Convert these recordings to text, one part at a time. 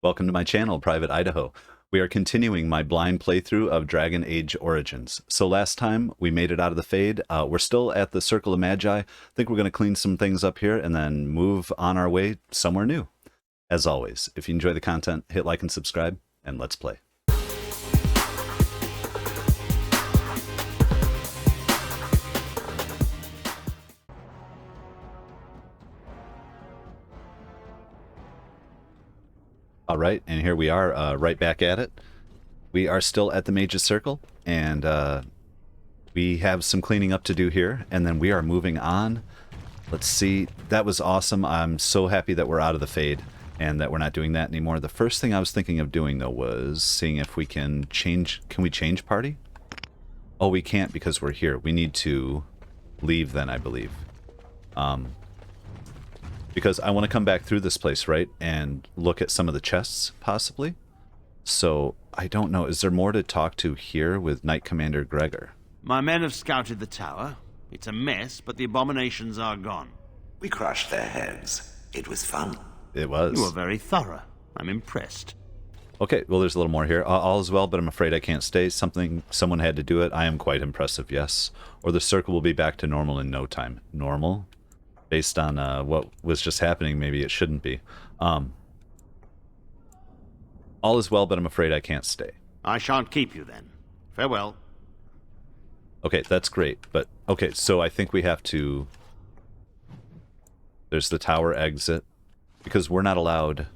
Welcome to my channel, Private Idaho. We are continuing my blind playthrough of Dragon Age Origins. So last time we made it out of the Fade. We're still at the Circle of Magi. I think we're going to clean some things up here and then move on our way somewhere new. As always, if you enjoy the content, hit like and subscribe, and let's play. All right, and here we are, right back at it. We are still at the Mage's Circle, and we have some cleaning up to do here, and then we are moving on. Let's see, that was awesome. I'm so happy that we're out of the Fade, and that we're not doing that anymore. The first thing I was thinking of doing, though, was seeing if we can change... Can we change party? Oh, we can't because we're here. We need to leave then, I believe. Because I want to come back through this place, right, and look at some of the chests, possibly. So, I don't know. Is there more to talk to here with Knight Commander Gregor? My men have scouted the tower. It's a mess, but the abominations are gone. We crushed their heads. It was fun. It was. You were very thorough. I'm impressed. Okay, well, there's a little more here. All is well, but I'm afraid I can't stay. Someone had to do it. I am quite impressive, yes. Or the circle will be back to normal in no time. Normal? Based on what was just happening, maybe it shouldn't be. All is well, but I'm afraid I can't stay. I shan't keep you then. Farewell. Okay, that's great. But, okay, so I think we have to... There's the tower exit. Because we're not allowed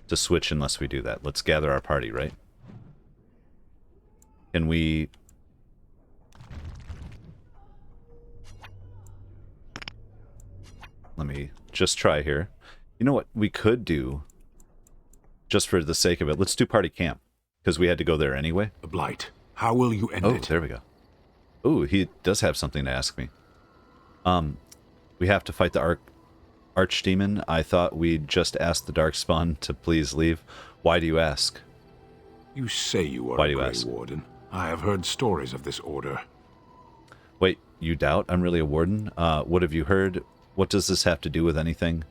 to switch unless we do that. Let's gather our party, right? Can we... Let me just try here. You know what we could do, just for the sake of it? Let's do party camp, because we had to go there anyway. The Blight. How will you end it? Oh, there we go. Ooh, he does have something to ask me. We have to fight the Archdemon. I thought we'd just ask the Darkspawn to please leave. Why do you ask? You say you are Why a do you Grey ask? Warden. I have heard stories of this order. Wait, you doubt I'm really a warden? What have you heard? What does this have to do with anything?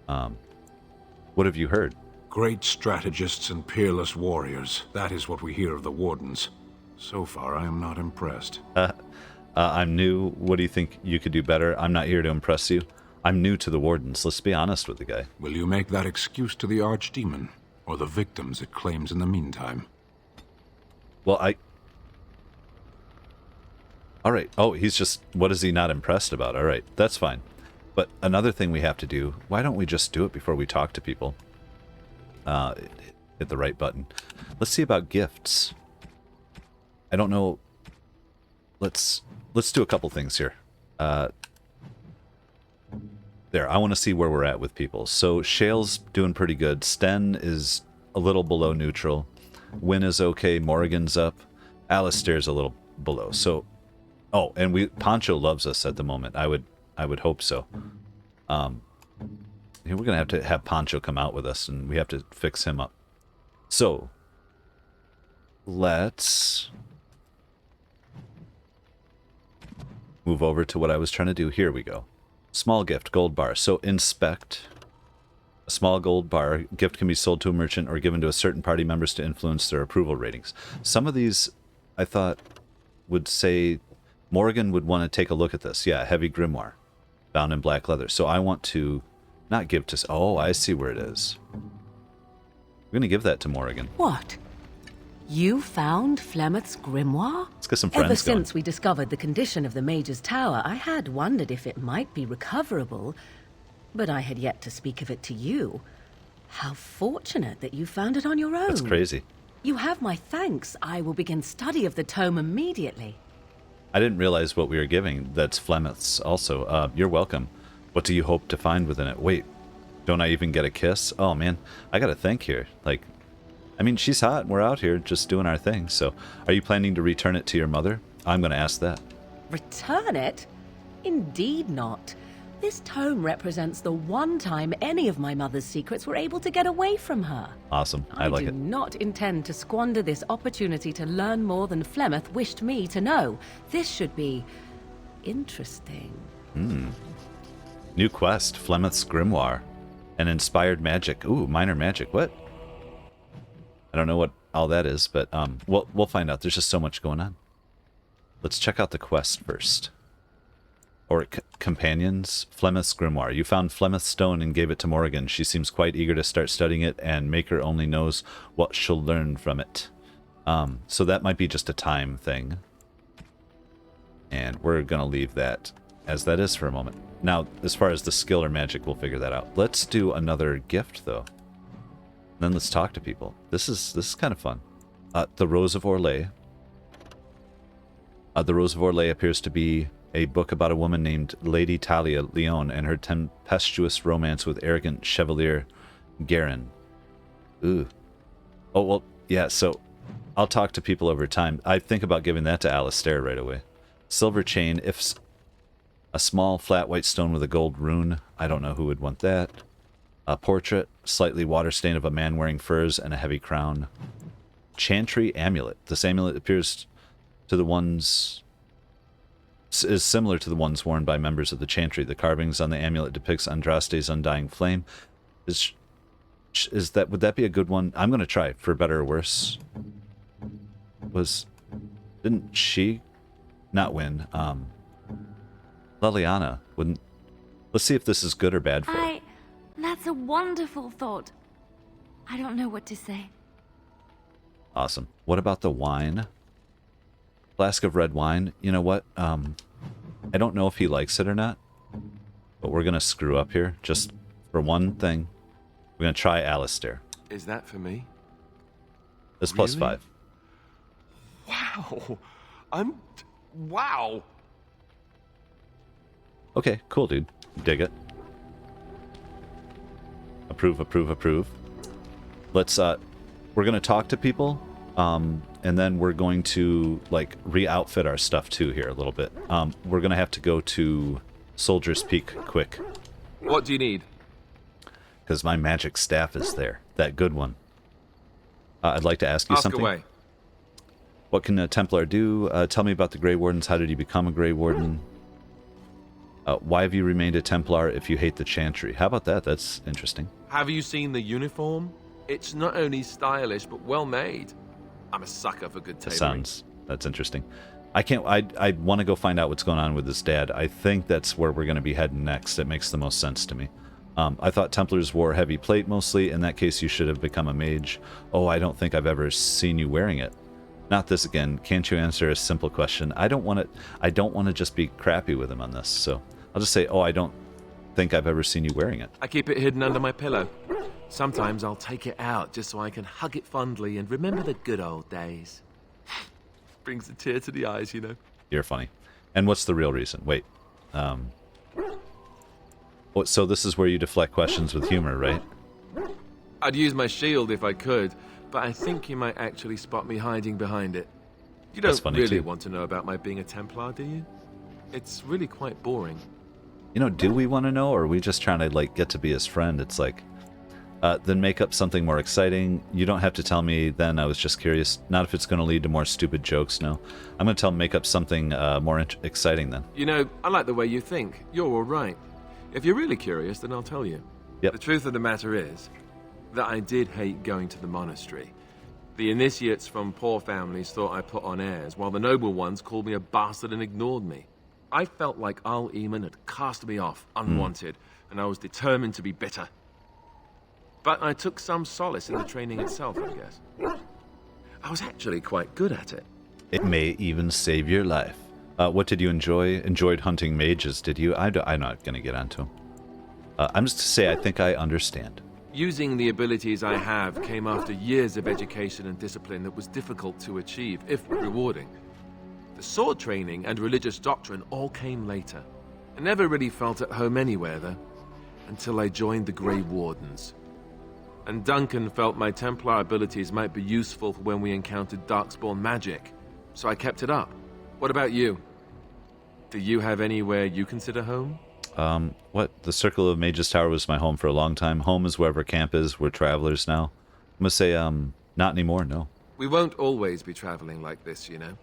What have you heard? Great strategists and peerless warriors. That is what we hear of the Wardens. So far, I am not impressed. I'm new. What do you think you could do better? I'm not here to impress you. I'm new to the Wardens. Let's be honest with the guy. Will you make that excuse to the Archdemon, or the victims it claims in the meantime? Well, Alright. Oh, he's just... What is he not impressed about? Alright, that's fine. But another thing we have to do... Why don't we just do it before we talk to people? Hit the right button. Let's see about gifts. I don't know... Let's do a couple things here. There, I want to see where we're at with people. So, Shale's doing pretty good. Sten is a little below neutral. Wynn is okay. Morrigan's up. Alistair's a little below. So... Oh, and Poncho loves us at the moment. I would hope so. We're gonna have to have Poncho come out with us, and we have to fix him up. So let's move over to what I was trying to do. Here we go. Small gift, gold bar. So inspect. A small gold bar. Gift can be sold to a merchant or given to a certain party members to influence their approval ratings. Some of these, I thought, would say... Morrigan would want to take a look at this. Yeah, heavy grimoire, bound in black leather. So I want to not give to... Oh, I see where it is. We're going to give that to Morrigan. What? You found Flemeth's grimoire? Let's get some friends Ever going. since we discovered the condition of the Mage's Tower, I had wondered if it might be recoverable, but I had yet to speak of it to you. How fortunate that you found it on your own. That's crazy. You have my thanks. I will begin study of the tome immediately. I didn't realize what we were giving. That's Flemeth's also. You're welcome. What do you hope to find within it? Wait, don't I even get a kiss? Oh, man, I got to think here. Like, I mean, she's hot. We're out here just doing our thing. So, are you planning to return it to your mother? I'm going to ask that. Return it? Indeed not. This tome represents the one time any of my mother's secrets were able to get away from her. Awesome. I like do it. not intend to squander this opportunity to learn more than Flemeth wished me to know. This should be interesting. New quest, Flemeth's Grimoire. And inspired magic. Ooh, minor magic. What? I don't know what all that is, but we'll find out. There's just so much going on. Let's check out the quest first. Or companions. Flemeth's Grimoire. You found Flemeth's stone and gave it to Morrigan. She seems quite eager to start studying it, and Maker only knows what she'll learn from it. So that might be just a time thing. And we're going to leave that as that is for a moment. Now, as far as the skill or magic, we'll figure that out. Let's do another gift, though. Then let's talk to people. This is kind of fun. The Rose of Orlais. The Rose of Orlais appears to be a book about a woman named Lady Talia Leon and her tempestuous romance with arrogant Chevalier Garin. Ooh. Oh, well, yeah, so I'll talk to people over time. I think about giving that to Alistair right away. Silver chain, if a small flat white stone with a gold rune. I don't know who would want that. A portrait, slightly water-stained of a man wearing furs and a heavy crown. Chantry amulet. This amulet appears to the ones... is similar to the ones worn by members of the Chantry. The carvings on the amulet depicts Andraste's undying flame. Is that, would that be a good one? I'm going to try, for better or worse. Didn't she not win? Leliana wouldn't... Let's see if this is good or bad for her. That's a wonderful thought. I don't know what to say. Awesome. What about the wine? Flask of red wine. You know what? I don't know if he likes it or not, but we're going to screw up here just for one thing. We're going to try Alistair. Is that for me? This plus 5. Wow. Wow. Okay, cool, dude. Dig it. Approve, approve, approve. Let's, we're going to talk to people, and then we're going to, like, re-outfit our stuff, too, here a little bit. We're going to have to go to Soldier's Peak quick. What do you need? Because my magic staff is there. That good one. I'd like to ask you something. Ask away. What can a Templar do? Tell me about the Grey Wardens. How did you become a Grey Warden? Why have you remained a Templar if you hate the Chantry? How about that? That's interesting. Have you seen the uniform? It's not only stylish, but well made. I'm a sucker for good tailoring. That's interesting. I want to go find out what's going on with his dad. I think that's where we're going to be heading next. It makes the most sense to me. I thought Templars wore heavy plate mostly. In that case, you should have become a mage. Oh, I don't think I've ever seen you wearing it. Not this again. Can't you answer a simple question? I don't want to just be crappy with him on this. So I'll just say, oh, I don't think I've ever seen you wearing it. I keep it hidden under my pillow. Sometimes I'll take it out just so I can hug it fondly and remember the good old days. Brings a tear to the eyes, you know. You're funny. And what's the real reason? Wait. So this is where you deflect questions with humor, right? I'd use my shield if I could, but I think you might actually spot me hiding behind it. You don't really want to know about my being a Templar, do you? It's really quite boring. You know, do we want to know, or are we just trying to, like, get to be his friend? It's like, then make up something more exciting. You don't have to tell me then. I was just curious. Not if it's going to lead to more stupid jokes, no. I'm going to make up something more exciting then. You know, I like the way you think. You're all right. If you're really curious, then I'll tell you. Yep. The truth of the matter is that I did hate going to the monastery. The initiates from poor families thought I put on airs, while the noble ones called me a bastard and ignored me. I felt like Al Eamon had cast me off, unwanted, and I was determined to be bitter. But I took some solace in the training itself, I guess. I was actually quite good at it. It may even save your life. What did you enjoy? Enjoyed hunting mages, did you? I'm not going to get onto them. I'm just to say I think I understand. Using the abilities I have came after years of education and discipline that was difficult to achieve, if rewarding. The sword training and religious doctrine all came later. I never really felt at home anywhere, though, until I joined the Grey Wardens. And Duncan felt my Templar abilities might be useful for when we encountered Darkspawn magic, so I kept it up. What about you? Do you have anywhere you consider home? What? The Circle of Mages Tower was my home for a long time. Home is wherever camp is. We're travelers now. I'm gonna say, not anymore, no. We won't always be traveling like this, you know?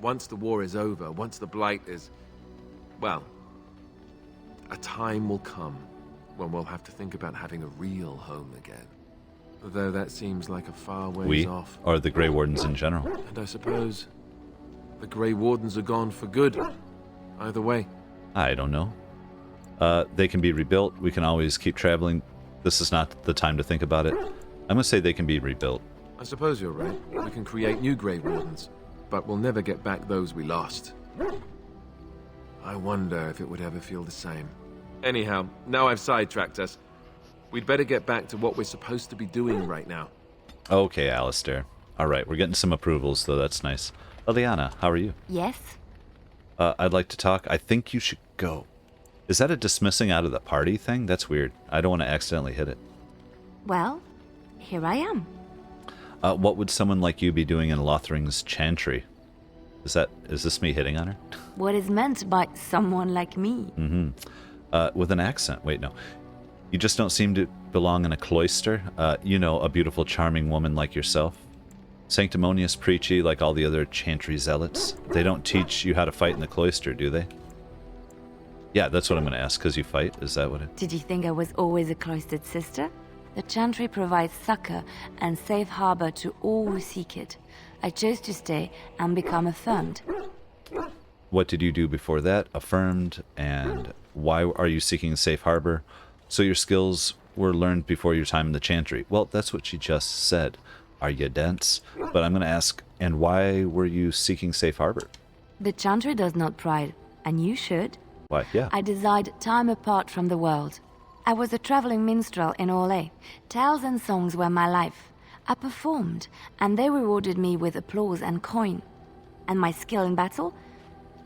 Once the war is over, once the Blight is... well, a time will come when we'll have to think about having a real home again. Although that seems like a far ways We, off. or the Grey Wardens in general. And I suppose the Grey Wardens are gone for good. Either way. I don't know. They can be rebuilt. We can always keep traveling. This is not the time to think about it. I'm going to say they can be rebuilt. I suppose you're right. We can create new Grey Wardens, but we'll never get back those we lost. I wonder if it would ever feel the same. Anyhow, now I've sidetracked us. We'd better get back to what we're supposed to be doing right now. Okay, Alistair. All right, we're getting some approvals, though. That's nice. Liliana, how are you? Yes? I'd like to talk. I think you should go. Is that a dismissing out of the party thing? That's weird. I don't want to accidentally hit it. Well, here I am. What would someone like you be doing in Lothering's chantry? Is this me hitting on her? What is meant by someone like me? With an accent. Wait, no. You just don't seem to belong in a cloister. You know, a beautiful, charming woman like yourself. Sanctimonious, preachy, like all the other chantry zealots. They don't teach you how to fight in the cloister, do they? Yeah, that's what I'm going to ask, because you fight? Is that what it... Did you think I was always a cloistered sister? The chantry provides succor and safe harbor to all who seek it. I chose to stay and become affirmed. What did you do before that? Affirmed, and why are you seeking safe harbor? So your skills were learned before your time in the chantry. Well, that's what she just said. Are you dense? But I'm going to ask, and why were you seeking safe harbor? The chantry does not pride, and you should. Why, yeah. I desired time apart from the world. I was a traveling minstrel in Orlais. Tales and songs were my life. I performed, and they rewarded me with applause and coin. And my skill in battle?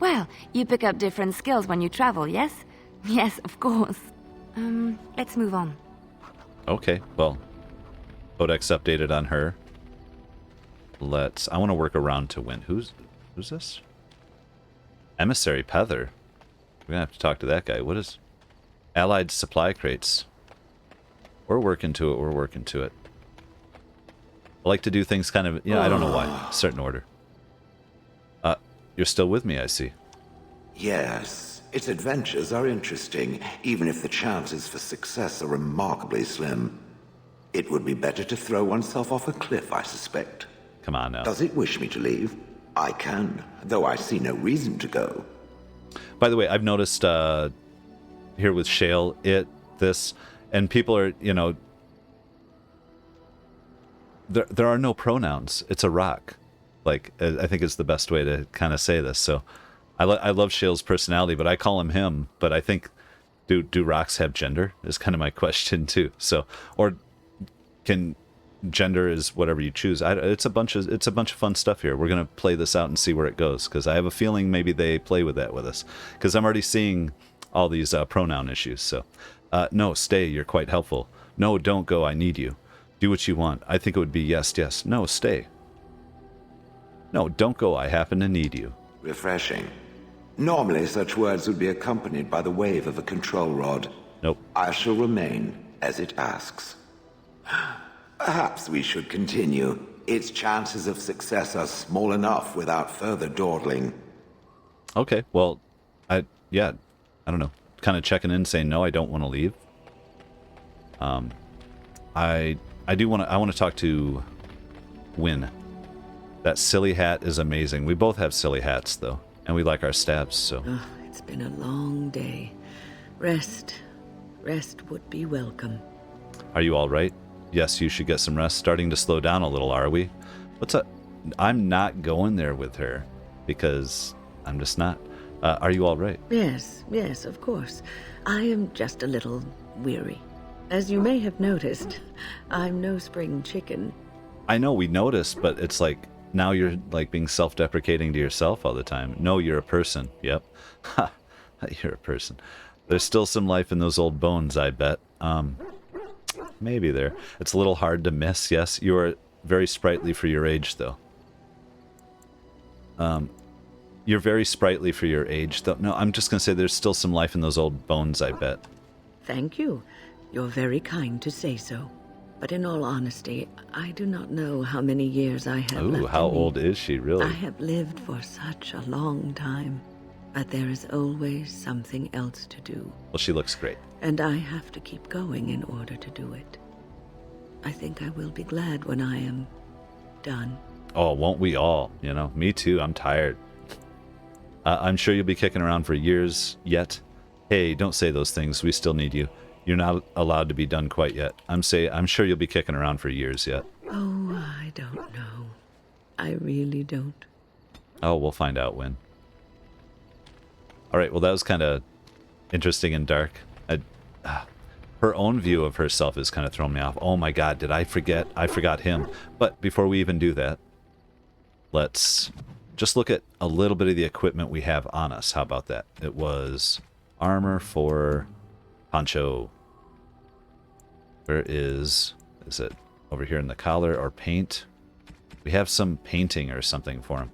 Well, you pick up different skills when you travel, yes? Yes, of course. Let's move on. Okay, well, Codex updated on her. I want to work around to win. Who's this? Emissary Pether. We're going to have to talk to that guy. What is... Allied supply crates. We're working to it. I like to do things kind of... I don't know why. Certain order. You're still with me, I see. Yes, its adventures are interesting, even if the chances for success are remarkably slim. It would be better to throw oneself off a cliff, I suspect. Come on now. Does it wish me to leave? I can, though I see no reason to go. By the way, I've noticed here with Shale, this, and people are, there are no pronouns. It's a rock. Like, I think it's the best way to kind of say this. So I love Shale's personality, but I call him him. But I think, do rocks have gender? Is kind of my question too. So, or can gender is whatever you choose. It's a bunch of fun stuff here. We're gonna play this out and see where it goes, because I have a feeling maybe they play with that with us, because I'm already seeing all these pronoun issues. So, no, stay. You're quite helpful. No, don't go. I need you. Do what you want. I think it would be yes, yes. No, stay. No, don't go. I happen to need you. Refreshing. Normally, such words would be accompanied by the wave of a control rod. Nope. I shall remain as it asks. Perhaps we should continue. Its chances of success are small enough without further dawdling. Okay, well, I don't know. Kind of checking in, saying no, I don't want to leave. I want to talk to Win. That silly hat is amazing. We both have silly hats, though, and we like our stabs, so... Oh, it's been a long day. Rest would be welcome. Are you all right? Yes, you should get some rest. Starting to slow down a little, are we? What's up? I'm not going there with her, because I'm just not. Are you all right? Yes, of course. I am just a little weary. As you may have noticed, I'm no spring chicken. I know, we noticed, but it's like... Now you're like being self-deprecating to yourself all the time. No, you're a person. Yep. Ha! You're a person. There's still some life in those old bones, I bet. Maybe there. It's a little hard to miss, yes. You are very sprightly for your age, though. You're very sprightly for your age, though. No, I'm just going to say there's still some life in those old bones, I bet. Thank you. You're very kind to say so. But in all honesty, I do not know how many years I have left. Ooh, how in me. old is she, really? I have lived for such a long time. But there is always something else to do. Well, she looks great. And I have to keep going in order to do it. I think I will be glad when I am done. Oh, won't we all? You know, me too. I'm tired. I'm sure you'll be kicking around for years yet. Hey, don't say those things. We still need you. You're not allowed to be done quite yet. I'm sure you'll be kicking around for years yet. Oh, I don't know. I really don't. Oh, we'll find out when. All right, well, that was kind of interesting and dark. Her own view of herself is kind of throwing me off. Oh my god, did I forget? I forgot him. But before we even do that, let's just look at a little bit of the equipment we have on us. How about that? It was armor for Poncho. Where is it over here in the collar or paint? We have some painting or something for him.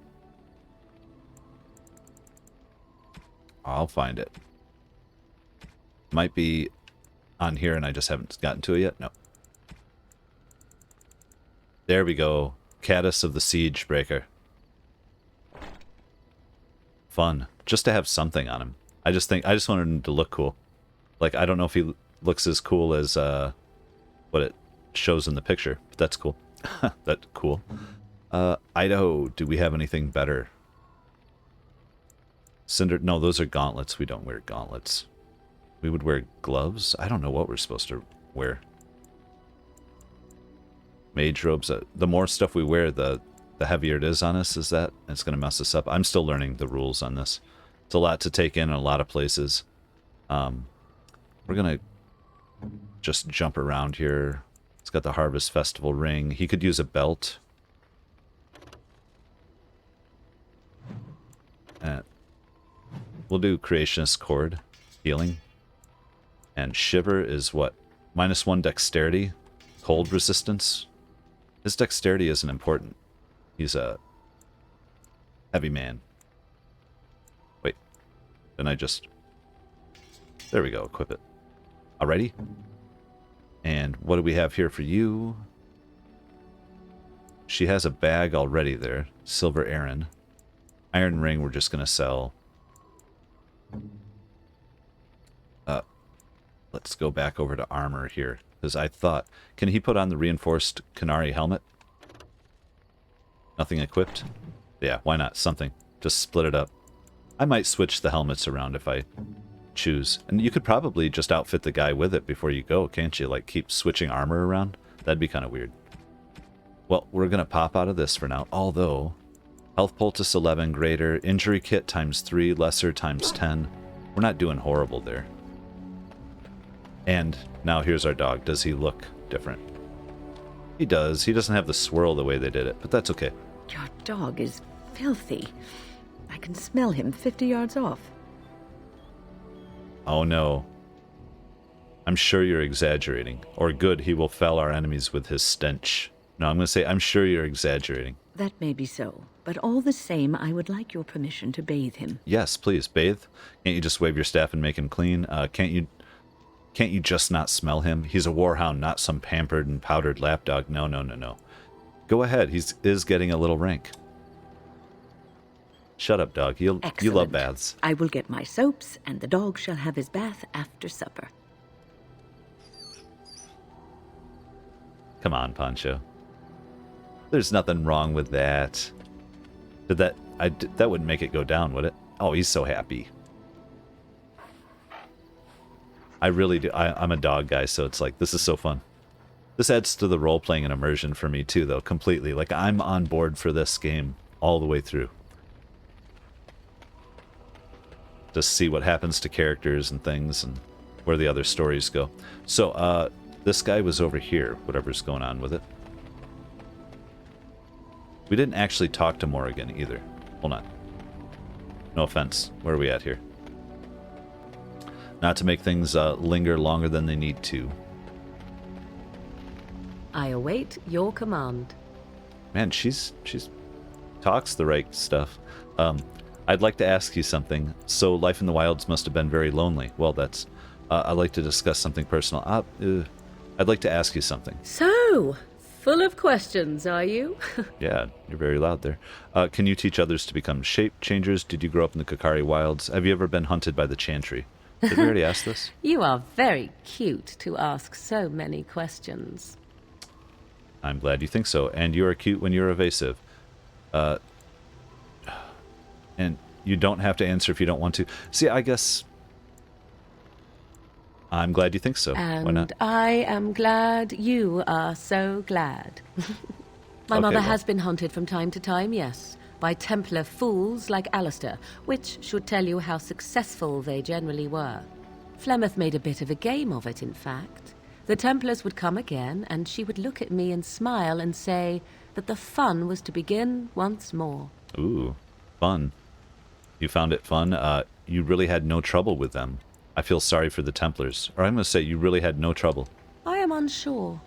I'll find it. Might be on here and I just haven't gotten to it yet. No. There we go. Caddis of the Siege Breaker. Fun. Just to have something on him. I just wanted him to look cool. Like, I don't know if he looks as cool as what it shows in the picture, but that's cool. That's cool. Idaho, do we have anything better? Cinder, no, those are gauntlets. We don't wear gauntlets. We would wear gloves? I don't know what we're supposed to wear. Mage robes. The more stuff we wear, the heavier it is on us. Is that? It's going to mess us up. I'm still learning the rules on this. It's a lot to take in a lot of places. We're going to just jump around here. It's got the Harvest Festival ring. He could use a belt. We'll do Creationist Cord. Healing. And Shiver is what? -1 dexterity. Cold resistance. His dexterity isn't important. He's a heavy man. Wait. Then I just... There we go. Equip it. Alrighty. And what do we have here for you? She has a bag already there. Silver Aaron. Iron Ring we're just going to sell. Let's go back over to armor here. Because I thought... Can he put on the reinforced Canary helmet? Nothing equipped? Yeah, why not? Something. Just split it up. I might switch the helmets around if I choose. And you could probably just outfit the guy with it before you go, can't you? Like, keep switching armor around? That'd be kind of weird. Well, we're going to pop out of this for now. Although, health poultice 11 greater, injury kit ×3, lesser ×10. We're not doing horrible there. And now here's our dog. Does he look different? He does. He doesn't have the swirl the way they did it, but that's okay. Your dog is filthy. I can smell him 50 yards off. Oh no. I'm sure you're exaggerating. Or good, he will fell our enemies with his stench. No, I'm going to say I'm sure you're exaggerating. That may be so, but all the same, I would like your permission to bathe him. Yes, please, bathe. Can't you just wave your staff and make him clean? Can't you just not smell him? He's a warhound, not some pampered and powdered lapdog. No, no, no, no. Go ahead. He is getting a little rank. Shut up, dog. You love baths. I will get my soaps, and the dog shall have his bath after supper. Come on, Poncho. There's nothing wrong with that. That wouldn't make it go down, would it? Oh, he's so happy. I really do. I'm a dog guy, so it's like, this is so fun. This adds to the role-playing and immersion for me, too, though, completely. Like, I'm on board for this game all the way through. Just see what happens to characters and things and where the other stories go. So, this guy was over here, whatever's going on with it. We didn't actually talk to Morrigan, either. Hold on. No offense. Where are we at here? Not to make things linger longer than they need to. I await your command. Man, she's talks the right stuff. I'd like to ask you something. So life in the wilds must have been very lonely. Well, that's... I'd like to discuss something personal. I'd like to ask you something. So, Full of questions, are you? Yeah, you're very loud there. Can you teach others to become shape changers? Did you grow up in the Kakari wilds? Have you ever been hunted by the Chantry? Did we already ask this? You are very cute to ask so many questions. I'm glad you think so. And you are cute when you're evasive. And you don't have to answer if you don't want to. See, I guess I'm glad you think so. And why not? I am glad you are so glad. My mother has been hunted from time to time, yes, by Templar fools like Alistair, which should tell you how successful they generally were. Flemeth made a bit of a game of it, in fact. The Templars would come again, and she would look at me and smile and say that the fun was to begin once more. Ooh, fun. You found it fun? You really had no trouble with them. I feel sorry for the Templars. Or I'm going to say you really had no trouble. I am unsure.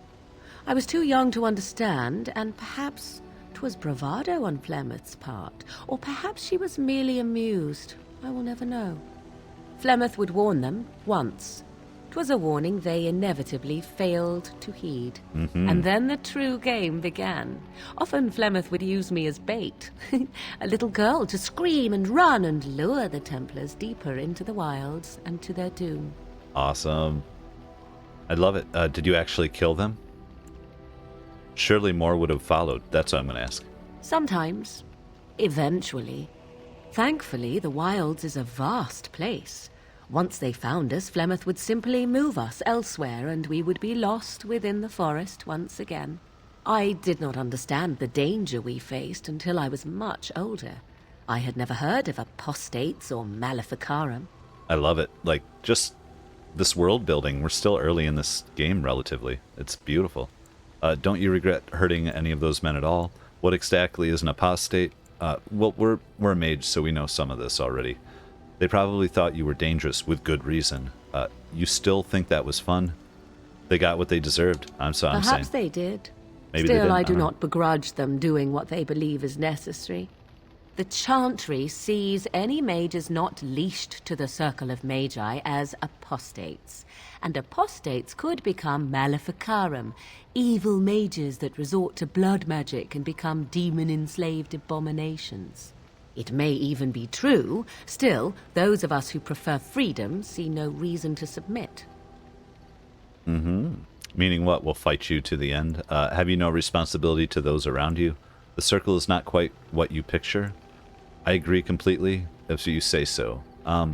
I was too young to understand, and perhaps 'twas bravado on Flemeth's part, or perhaps she was merely amused. I will never know. Flemeth would warn them once. 'Twas a warning they inevitably failed to heed. And then the true game began. Often Flemeth would use me as bait. A little girl to scream and run and lure the Templars deeper into the wilds and to their doom. Awesome. I love it. Did you actually kill them? Surely more would have followed. That's what I'm going to ask. Sometimes. Eventually. Thankfully, the wilds is a vast place. Once they found us, Flemeth would simply move us elsewhere, and we would be lost within the forest once again. I did not understand the danger we faced until I was much older. I had never heard of apostates or maleficarum. I love it. Like, just this world building. We're still early in this game, relatively. It's beautiful. Don't you regret hurting any of those men at all? What exactly is an apostate? Well, we're a mage, so we know some of this already. They probably thought you were dangerous, with good reason. You still think that was fun? They got what they deserved. I'm saying. Perhaps they did. Maybe they Still, didn't. I do don't know. not begrudge them doing what they believe is necessary. The Chantry sees any mages not leashed to the Circle of Magi as apostates, and apostates could become maleficarum, evil mages that resort to blood magic and become demon-enslaved abominations. It may even be true. Still, those of us who prefer freedom see no reason to submit. Meaning what? We'll fight you to the end? Have you no responsibility to those around you? The circle is not quite what you picture. I agree completely, if you say so. I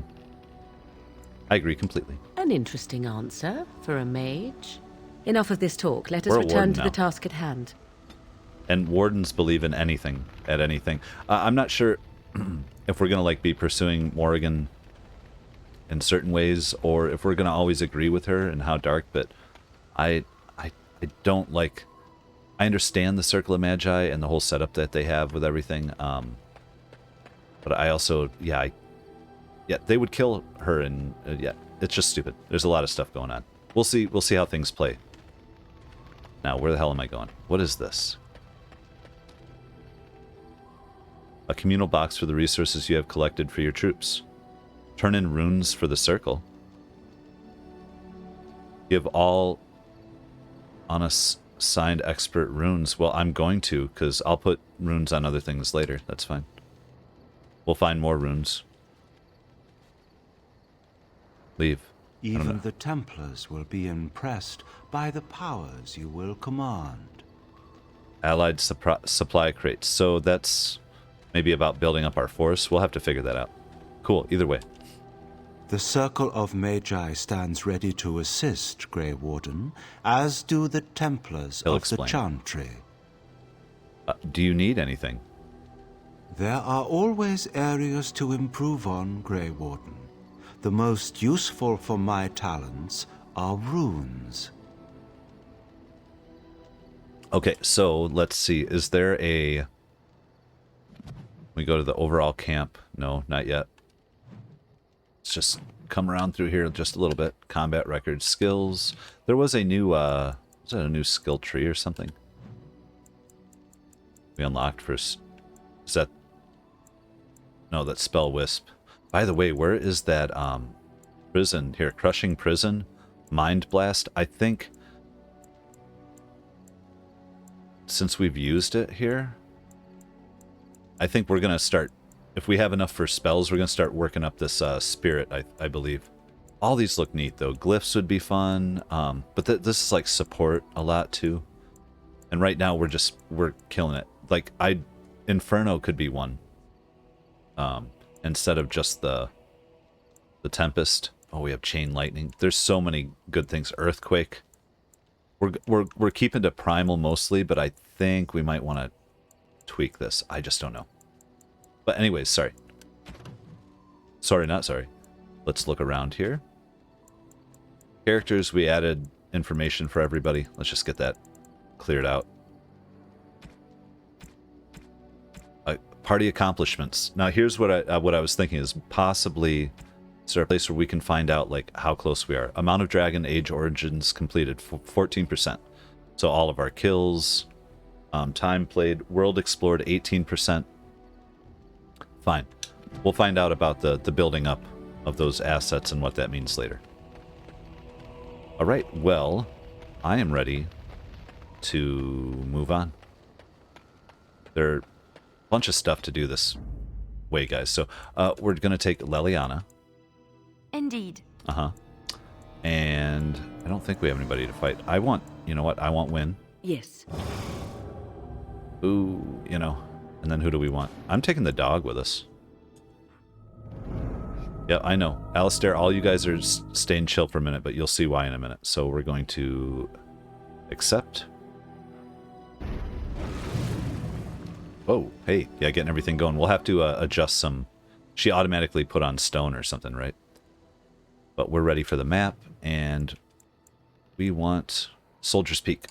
agree completely. An interesting answer for a mage. Enough of this talk. Let us We're a return warden to now. the task at hand. And wardens believe in anything, at anything. I'm not sure if we're going to be pursuing Morrigan in certain ways, or if we're going to always agree with her and how dark, but I don't like... I understand the Circle of Magi and the whole setup that they have with everything, but I also, yeah, they would kill her, and yeah, it's just stupid. There's a lot of stuff going on. We'll see how things play. Now, where the hell am I going? What is this? A communal box for the resources you have collected for your troops. Turn in runes for the circle. Give all unassigned expert runes. Well, I'm going to, because I'll put runes on other things later. That's fine. We'll find more runes. Leave. Even the Templars will be impressed by the powers you will command. Allied supply crates. So that's maybe about building up our force. We'll have to figure that out. Cool, either way. The Circle of Magi stands ready to assist, Grey Warden, as do the Templars He'll of explain. the Chantry. Do you need anything? There are always areas to improve on, Grey Warden. The most useful for my talents are runes. Okay, so let's see. Is there a... We go to the overall camp. No, not yet. Let's just come around through here just a little bit. Combat records, skills. There was a new, was that a new skill tree or something? We unlocked first. Is that... No, that's Spell Wisp. By the way, where is that, prison? Here, Crushing Prison, Mind Blast. I think... since we've used it here, I think we're going to start, if we have enough for spells, we're going to start working up this spirit, I believe. All these look neat, though. Glyphs would be fun, but this is like support a lot, too. And right now, we're killing it. Like, Inferno could be one. Instead of just the Tempest. Oh, we have Chain Lightning. There's so many good things. Earthquake. We're keeping to Primal mostly, but I think we might want to tweak this. I just don't know. But anyways, sorry. Sorry, not sorry. Let's look around here. Characters, we added information for everybody. Let's just get that cleared out. Party accomplishments. Now here's what I was thinking is possibly is there a place where we can find out like how close we are. Amount of dragon age origins completed 14%. So all of our kills, time played, world explored 18%. Fine. We'll find out about the building up of those assets and what that means later. All right, well, I am ready to move on. There are a bunch of stuff to do this way, guys. So we're going to take Leliana. Indeed. Uh-huh. And I don't think we have anybody to fight. I want, you know what? I want Win. Yes. Ooh, you know. And then who do we want? I'm taking the dog with us. Yeah, I know. Alistair, all you guys are staying chill for a minute, but you'll see why in a minute. So we're going to accept. Oh, hey. Yeah, getting everything going. We'll have to adjust some. She automatically put on stone or something, right? But we're ready for the map, and we want Soldier's Peak.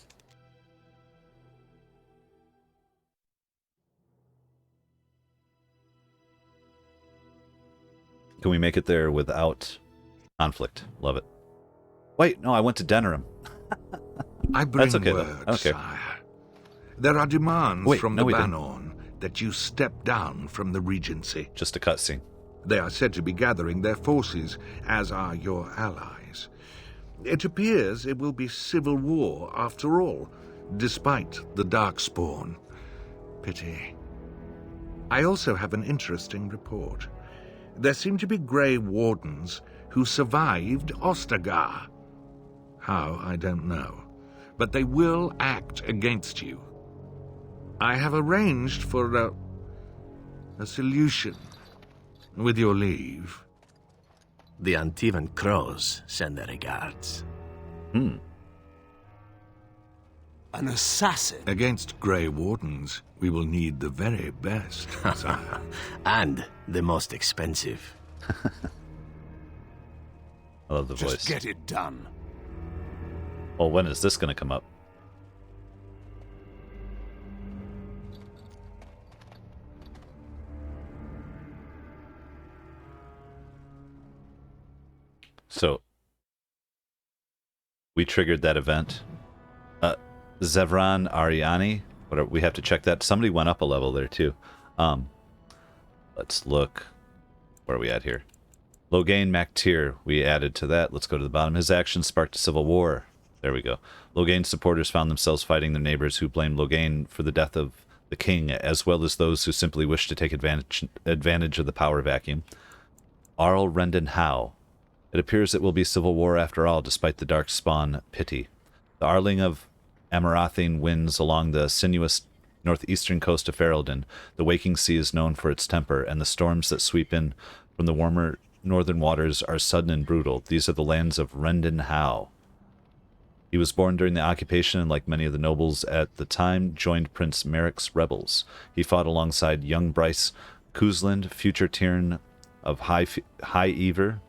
Can we make it there without conflict? Love it. Wait, no, I went to Denerim. I bring That's okay, word, okay. sire. There are demands Wait, from no, the we didn't. Banon that you step down from the Regency. Just a cutscene. They are said to be gathering their forces, as are your allies. It appears it will be civil war after all, despite the Darkspawn. Pity. I also have an interesting report. There seem to be Grey Wardens who survived Ostagar. How, I don't know. But they will act against you. I have arranged for a solution. With your leave. The Antivan Crows send their regards. Hmm. An assassin? Against Grey Wardens, we will need the very best, sire. And the most expensive. I love the voice. Just get it done. Well, when is this going to come up? So, we triggered that event. Zevran Arainai, whatever, we have to check that. Somebody went up a level there too. Let's look. Where are we at here? Loghain Mactir, we added to that. Let's go to the bottom. His actions sparked a civil war. There we go. Loghain supporters found themselves fighting their neighbors who blamed Loghain for the death of the king, as well as those who simply wished to take advantage of the power vacuum. Arl Rendon Howe. It appears it will be civil war after all, despite the Darkspawn pity. The Arling of Amarathine winds along the sinuous northeastern coast of Ferelden. The waking sea is known for its temper, and the storms that sweep in from the warmer northern waters are sudden and brutal. These are the lands of Rendon Howe. He was born during the occupation, and like many of the nobles at the time, joined Prince Merrick's rebels. He fought alongside young Bryce Cousland, future Tyrn of High Ever,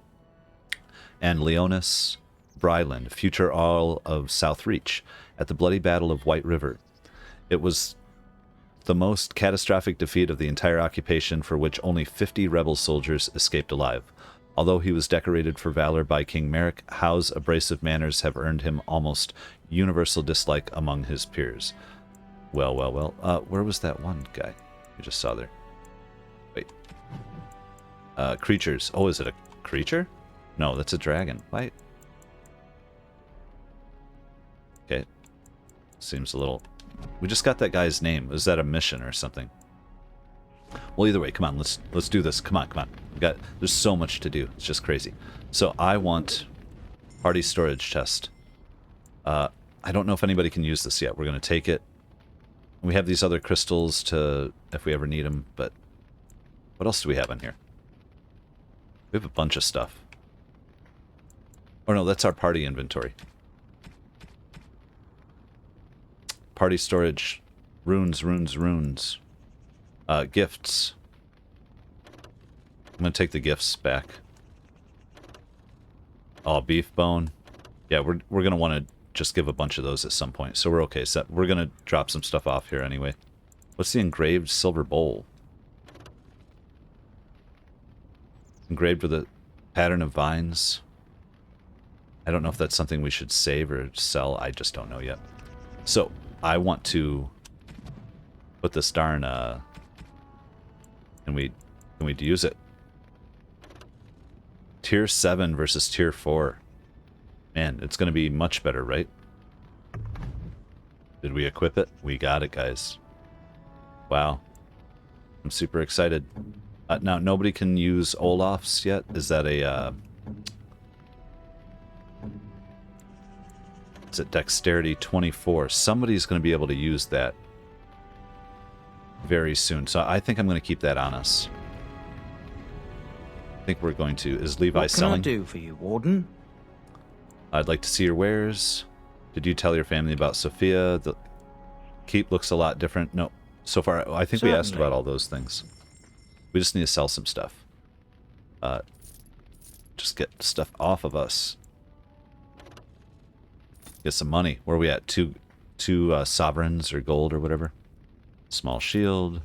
and Leonis Bryland, future Earl of Southreach, at the bloody Battle of White River. It was the most catastrophic defeat of the entire occupation, for which only 50 rebel soldiers escaped alive. Although he was decorated for valor by King Merrick, Howe's abrasive manners have earned him almost universal dislike among his peers. Well. Where was that one guy we just saw there? Wait. Creatures. Oh, is it a creature? No, that's a dragon. Wait. Okay. Seems a little We just got that guy's name. Was that a mission or something? Well, either way, come on, let's do this. Come on. There's so much to do. It's just crazy. So I want party storage chest. I don't know if anybody can use this yet. We're going to take it. We have these other crystals to, if we ever need them, but what else do we have in here? We have a bunch of stuff. Oh no, that's our party inventory. Party storage. Runes. Gifts. I'm going to take the gifts back. Oh, beef bone. Yeah, we're going to want to just give a bunch of those at some point. So we're okay. So we're going to drop some stuff off here anyway. What's the engraved silver bowl? Engraved with a pattern of vines. I don't know if that's something we should save or sell. I just don't know yet. So I want to put this darn can we use it? Tier 7 versus Tier 4. Man, it's going to be much better, right? Did we equip it? We got it, guys. Wow. I'm super excited. Now, nobody can use Olaf's yet? Is that a... It's at Dexterity 24. Somebody's going to be able to use that very soon. So I think I'm going to keep that on us. I think we're going to... Is Levi selling? What can I do for you, Warden? I'd like to see your wares. Did you tell your family about Sophia? The keep looks a lot different. No, so far I think we asked about all those things. We just need to sell some stuff. Just get stuff off of us. Get some money. Where are we at? Two sovereigns or gold or whatever. Small shield.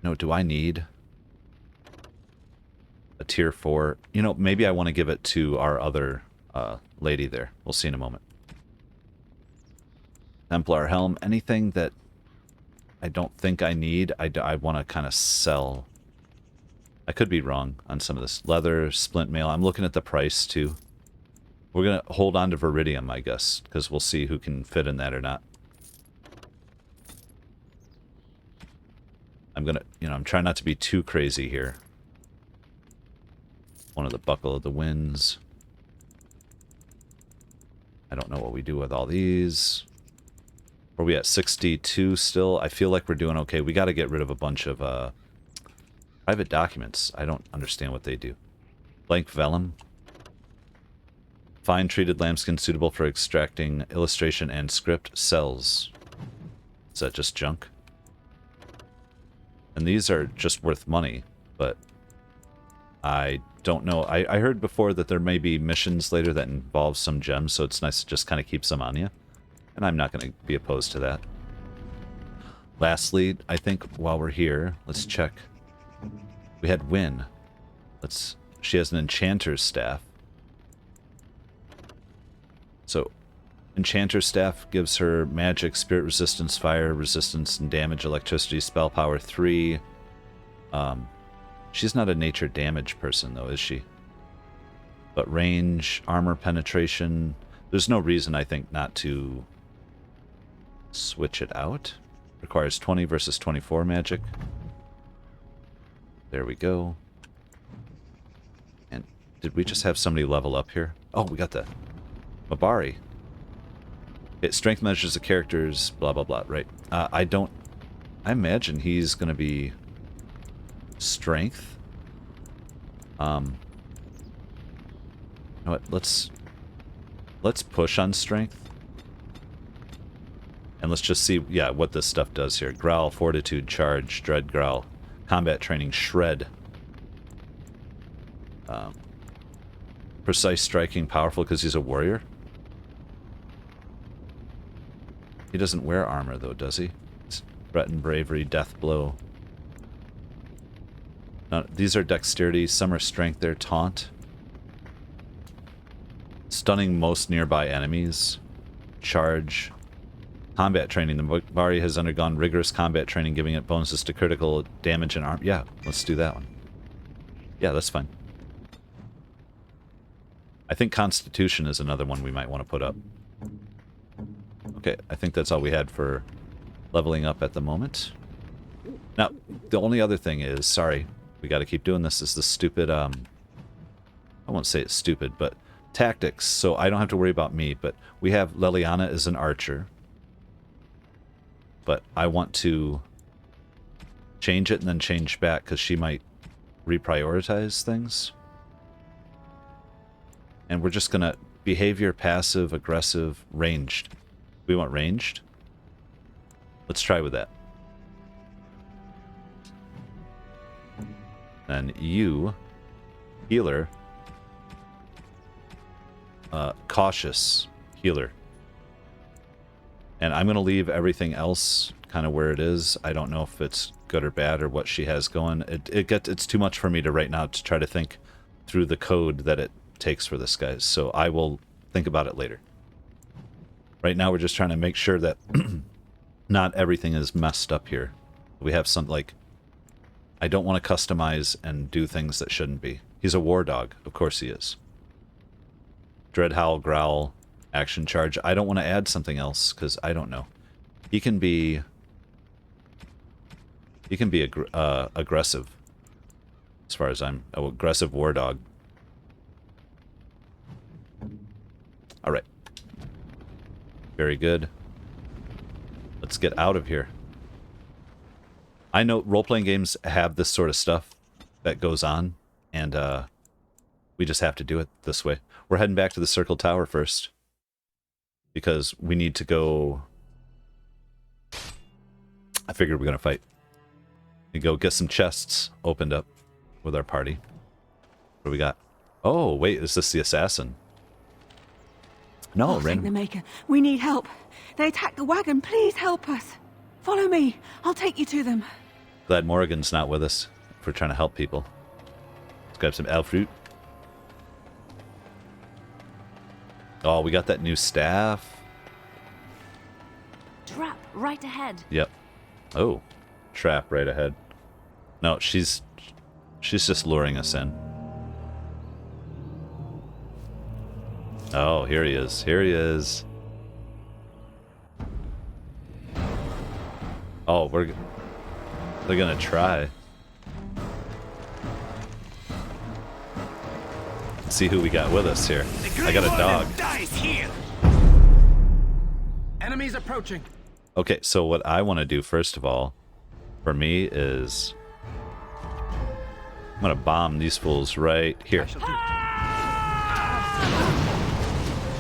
No, do I need a tier 4? You know, maybe I want to give it to our other lady there. We'll see in a moment. Templar helm. Anything that I don't think I need, I want to kind of sell. I could be wrong on some of this. Leather, splint mail. I'm looking at the price too. We're going to hold on to Viridium, I guess, because we'll see who can fit in that or not. I'm going to, I'm trying not to be too crazy here. One of the Buckle of the Winds. I don't know what we do with all these. Are we at 62 still? I feel like we're doing okay. We got to get rid of a bunch of private documents. I don't understand what they do. Blank vellum. Fine treated lambskin suitable for extracting illustration and script. Cells. Is that just junk? And these are just worth money, but I don't know. I heard before that there may be missions later that involve some gems, so it's nice to just kind of keep some on you. And I'm not going to be opposed to that. Lastly, I think while we're here, let's check. We had Wynn. She has an enchanter's staff. So, enchanter's staff gives her magic, spirit resistance, fire resistance, and damage, electricity, spell power 3. She's not a nature damage person, though, is she? But range, armor penetration. There's no reason, I think, not to switch it out. Requires 20 versus 24 magic. There we go. And did we just have somebody level up here? Oh, we got the Mabari. It strength measures the characters, blah, blah, blah, right. I imagine he's going to be strength. You know what, let's push on strength. And let's just see, yeah, what this stuff does here. Growl, fortitude, charge, dread growl, combat training, shred. Precise striking, powerful because he's a warrior. He doesn't wear armor, though, does he? It's threaten, bravery, death blow. Now, these are dexterity. Some are strength. They're taunt. Stunning most nearby enemies. Charge. Combat training. The Mabari has undergone rigorous combat training, giving it bonuses to critical damage and arm. Yeah, let's do that one. Yeah, that's fine. I think Constitution is another one we might want to put up. Okay, I think that's all we had for leveling up at the moment. Now, the only other thing is, sorry, we got to keep doing this, is the stupid, I won't say it's stupid, but tactics. So I don't have to worry about me, but we have Leliana as an archer. But I want to change it and then change back because she might reprioritize things. And we're just going to behavior, passive, aggressive, ranged. We want ranged. Let's try with that. Then you, healer, cautious healer. And I'm going to leave everything else kind of where it is. I don't know if it's good or bad or what she has going. It's too much for me to right now to try to think through the code that it takes for this, guys. So I will think about it later. Right now we're just trying to make sure that not everything is messed up here. We have some, like, I don't want to customize and do things that shouldn't be. He's a war dog. Of course he is. Dread, Howl, Growl, Action, Charge. I don't want to add something else because I don't know. He can be aggressive. As far as I'm an aggressive war dog. All right. Very good. Let's get out of here. I know role-playing games have this sort of stuff that goes on, and we just have to do it this way. We're heading back to the Circle Tower first, because we need to go... I figured we're going to fight. We go get some chests opened up with our party. What do we got? Oh, wait, is this the assassin? No, thank the Maker. We need help. They attacked the wagon. Please help us. Follow me. I'll take you to them. Glad Morrigan's not with us if we're trying to help people. Let's grab some elf fruit. Oh, we got that new staff. Trap right ahead. Yep. Oh, trap right ahead. No, she's just luring us in. Oh, here he is. Here he is. Oh, they're gonna try. Let's see who we got with us here. I got a dog. Enemies approaching. Okay, so what I want to do first of all, for me, is I'm gonna bomb these fools right here.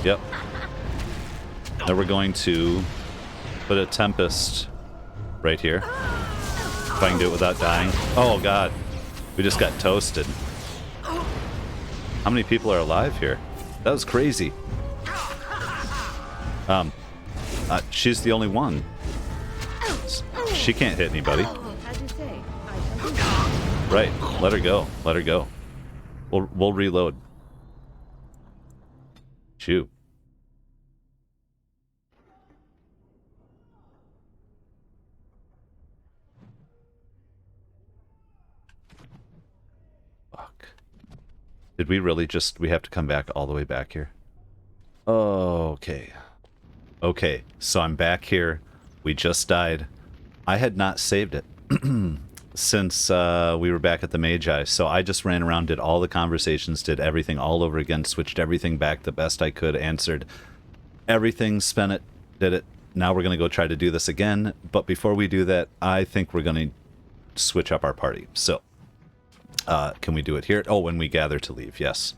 Yep. Then we're going to put a Tempest right here. If I can do it without dying. Oh god, we just got toasted. How many people are alive here? That was crazy. She's the only one. She can't hit anybody. Right, let her go. Let her go. We'll reload. Shoot. Fuck. Did we really we have to come back all the way back here? Okay. Okay, so I'm back here. We just died. I had not saved it since we were back at the Magi, so I just ran around, did all the conversations, did everything all over again, switched everything back the best I could, answered everything, spent it, did it. Now we're going to go try to do this again, but before we do that, I think we're going to switch up our party. So, can we do it here? Oh, when we gather to leave, yes.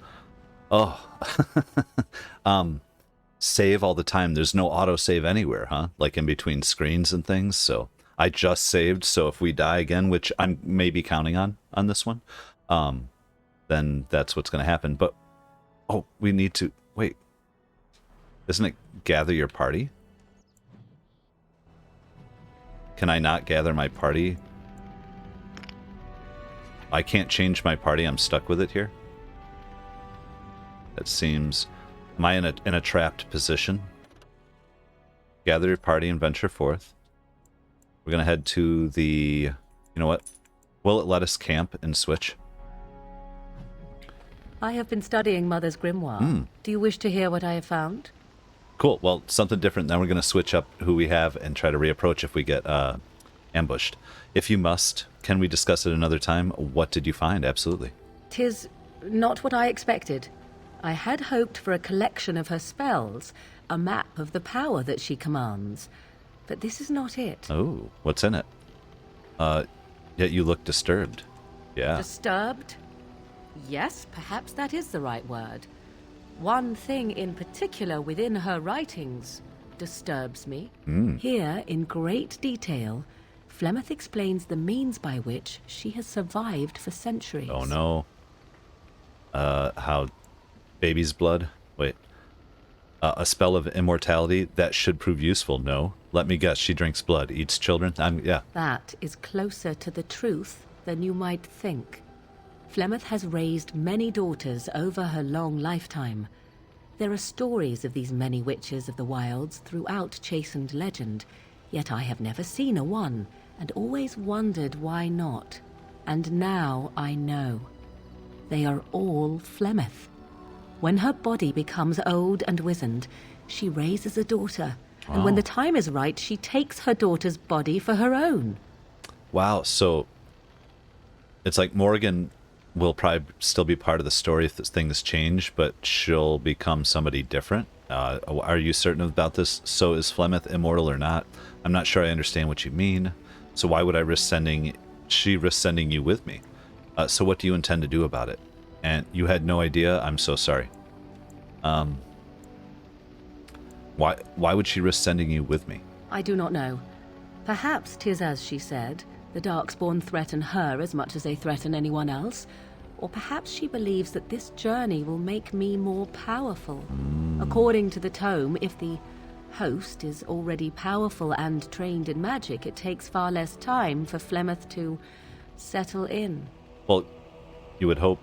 Oh, save all the time. There's no autosave anywhere, huh? Like in between screens and things, so... I just saved, so if we die again, which I'm maybe counting on this one, then that's what's going to happen. But, oh, we need to... Wait. Isn't it gather your party? Can I not gather my party? I can't change my party. I'm stuck with it here. That seems... Am I in a trapped position? Gather your party and venture forth. We're going to head to the... You know what? Will it let us camp and switch? I have been studying Mother's Grimoire. Do you wish to hear what I have found? Cool. Well, something different. Now we're going to switch up who we have and try to reapproach if we get ambushed. If you must, can we discuss it another time? What did you find? Absolutely. 'Tis not what I expected. I had hoped for a collection of her spells, a map of the power that she commands. But this is not it. Oh, what's in it? Yet you look disturbed. Yeah. Disturbed? Yes, perhaps that is the right word. One thing in particular within her writings disturbs me. Here, in great detail, Flemeth explains the means by which she has survived for centuries. Oh no. How baby's blood? Wait. A spell of immortality that should prove useful. No. Let me guess. She drinks blood, eats children. Yeah. That is closer to the truth than you might think. Flemeth has raised many daughters over her long lifetime. There are stories of these many witches of the wilds throughout chastened legend, yet I have never seen a one, and always wondered why not. And now I know. They are all Flemeth. When her body becomes old and wizened, she raises a daughter, and when the time is right, she takes her daughter's body for her own. Wow, so it's like Morrigan will probably still be part of the story if things change, but she'll become somebody different. Are you certain about this? So is Flemeth immortal or not? I'm not sure I understand what you mean. So why would I risk sending you with me? So what do you intend to do about it? And you had no idea? I'm so sorry. Why would she risk sending you with me? I do not know. Perhaps 'tis as she said. The Darkspawn threaten her as much as they threaten anyone else. Or perhaps she believes that this journey will make me more powerful. According to the tome, if the host is already powerful and trained in magic, it takes far less time for Flemeth to settle in. Well, you would hope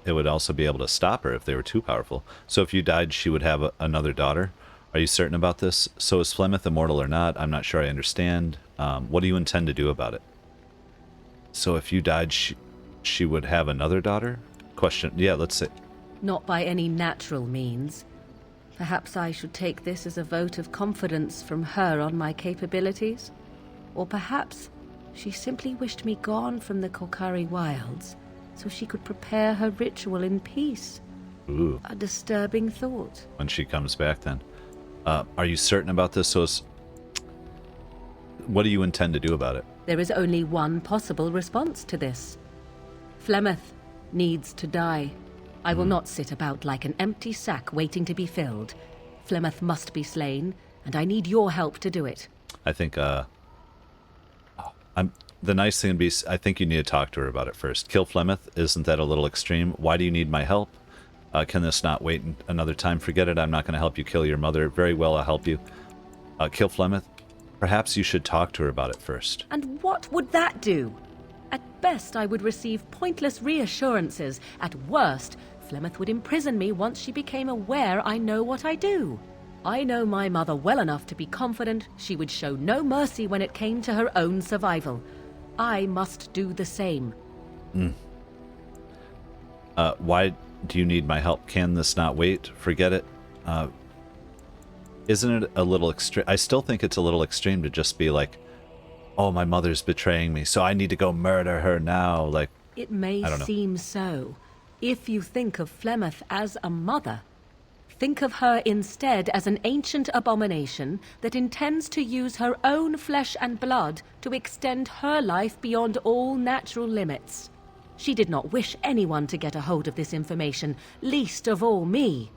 it would also be able to stop her if they were too powerful. So if you died, she would have another daughter. Are you certain about this? So is Flemeth immortal or not? I'm not sure I understand. What do you intend to do about it? So if you died, she would have another daughter? Question. Yeah, let's say. Not by any natural means. Perhaps I should take this as a vote of confidence from her on my capabilities? Or perhaps she simply wished me gone from the Korkari wilds so she could prepare her ritual in peace. Ooh. A disturbing thought. When she comes back, then. Are you certain about this? So what do you intend to do about it? There is only one possible response to this. Flemeth needs to die. I will not sit about like an empty sack waiting to be filled. Flemeth must be slain, and I need your help to do it. I think, the nice thing would be, I think you need to talk to her about it first. Kill Flemeth? Isn't that a little extreme? Why do you need my help? Can this not wait another time? Forget it, I'm not going to help you kill your mother. Very well, I'll help you. Kill Flemeth? Perhaps you should talk to her about it first. And what would that do? At best, I would receive pointless reassurances. At worst, Flemeth would imprison me once she became aware I know what I do. I know my mother well enough to be confident she would show no mercy when it came to her own survival. I must do the same. Why do you need my help? Can this not wait? Forget it. Isn't it a little extreme? I still think it's a little extreme to just be like, oh, my mother's betraying me, so I need to go murder her now. Like, it may seem so. If you think of Flemeth as a mother, think of her instead as an ancient abomination that intends to use her own flesh and blood to extend her life beyond all natural limits. She did not wish anyone to get a hold of this information, least of all me.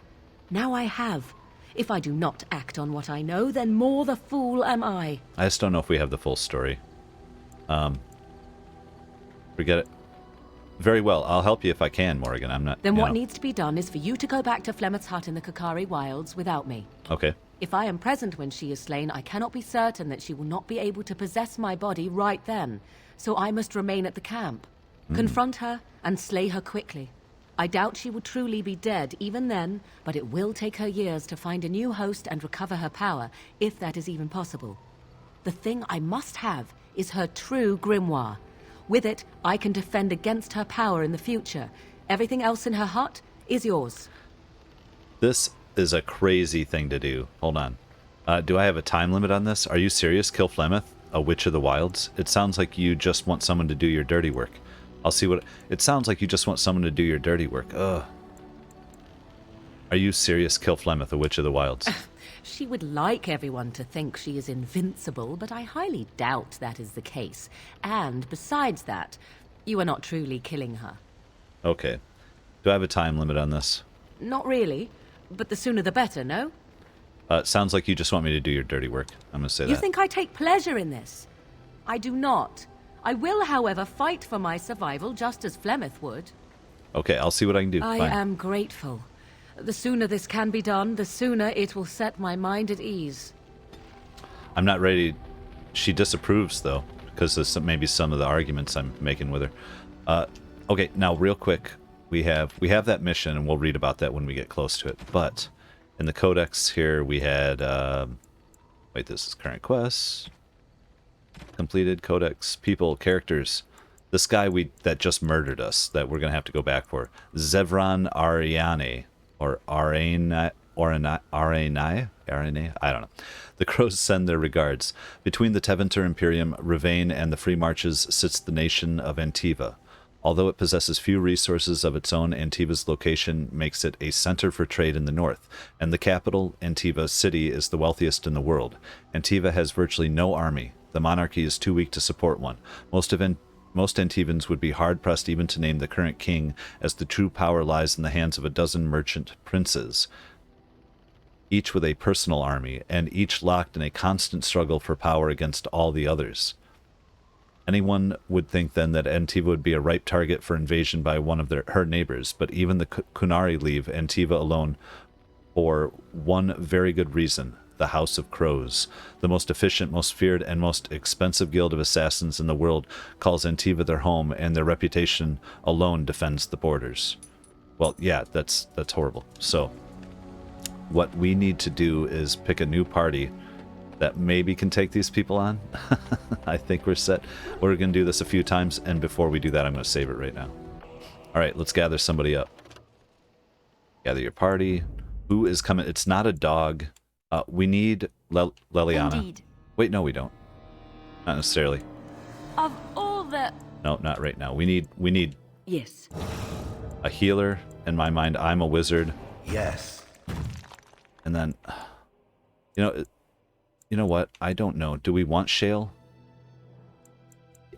Now I have. If I do not act on what I know, then more the fool am I. I just don't know if we have the full story. Forget it. Very well, I'll help you if I can, Morrigan. I'm not... Then what needs to be done is for you to go back to Flemeth's hut in the Korkari wilds without me. Okay. If I am present when she is slain, I cannot be certain that she will not be able to possess my body right then. So I must remain at the camp. Confront her and slay her quickly. I doubt she will truly be dead even then, but it will take her years to find a new host and recover her power, if that is even possible. The thing I must have is her true grimoire. With it, I can defend against her power in the future. Everything else in her hut is yours. This is a crazy thing to do. Hold on. Do I have a time limit on this? Are you serious? Kill Flemeth, a witch of the wilds? It sounds like you just want someone to do your dirty work. I'll see what... It sounds like you just want someone to do your dirty work. Ugh. Are you serious? Kill Flemeth, a witch of the wilds? She would like everyone to think she is invincible, but I highly doubt that is the case. And besides that, you are not truly killing her. Okay. Do I have a time limit on this? Not really, but the sooner the better, no? Sounds like you just want me to do your dirty work. I'm going to say that. You think I take pleasure in this? I do not. I will, however, fight for my survival just as Flemeth would. Okay, I'll see what I can do. I Fine. am grateful. The sooner this can be done, the sooner it will set my mind at ease. I'm not ready. She disapproves, though, because of maybe some of the arguments I'm making with her. Okay, now real quick, we have that mission, and we'll read about that when we get close to it. But in the codex here, we had... wait, this is current quests. Completed codex, people, characters. This guy that just murdered us, that we're going to have to go back for. Zevran Arainai. Or Arainai? I don't know. The Crows send their regards. Between the Tevinter Imperium, Loghain, and the Free Marches sits the nation of Antiva. Although it possesses few resources of its own, Antiva's location makes it a center for trade in the north, and the capital, Antiva City, is the wealthiest in the world. Antiva has virtually no army. The monarchy is too weak to support one. Most Antivans would be hard-pressed even to name the current king, as the true power lies in the hands of a dozen merchant princes, each with a personal army, and each locked in a constant struggle for power against all the others. Anyone would think then that Antiva would be a ripe target for invasion by one of her neighbors, but even the Kunari leave Antiva alone for one very good reason: the House of Crows. The most efficient, most feared, and most expensive guild of assassins in the world calls Antiva their home, and their reputation alone defends the borders. Well, yeah, that's horrible. So, what we need to do is pick a new party that maybe can take these people on. I think we're set. We're going to do this a few times, and before we do that, I'm going to save it right now. Alright, let's gather somebody up. Gather your party. Who is coming? It's not a dog. We need Leliana. Indeed. Wait, no, we don't. Not necessarily. Of all the... No, not right now. We need Yes. a healer. In my mind, I'm a wizard. Yes. And then, you know what? I don't know. Do we want Shale?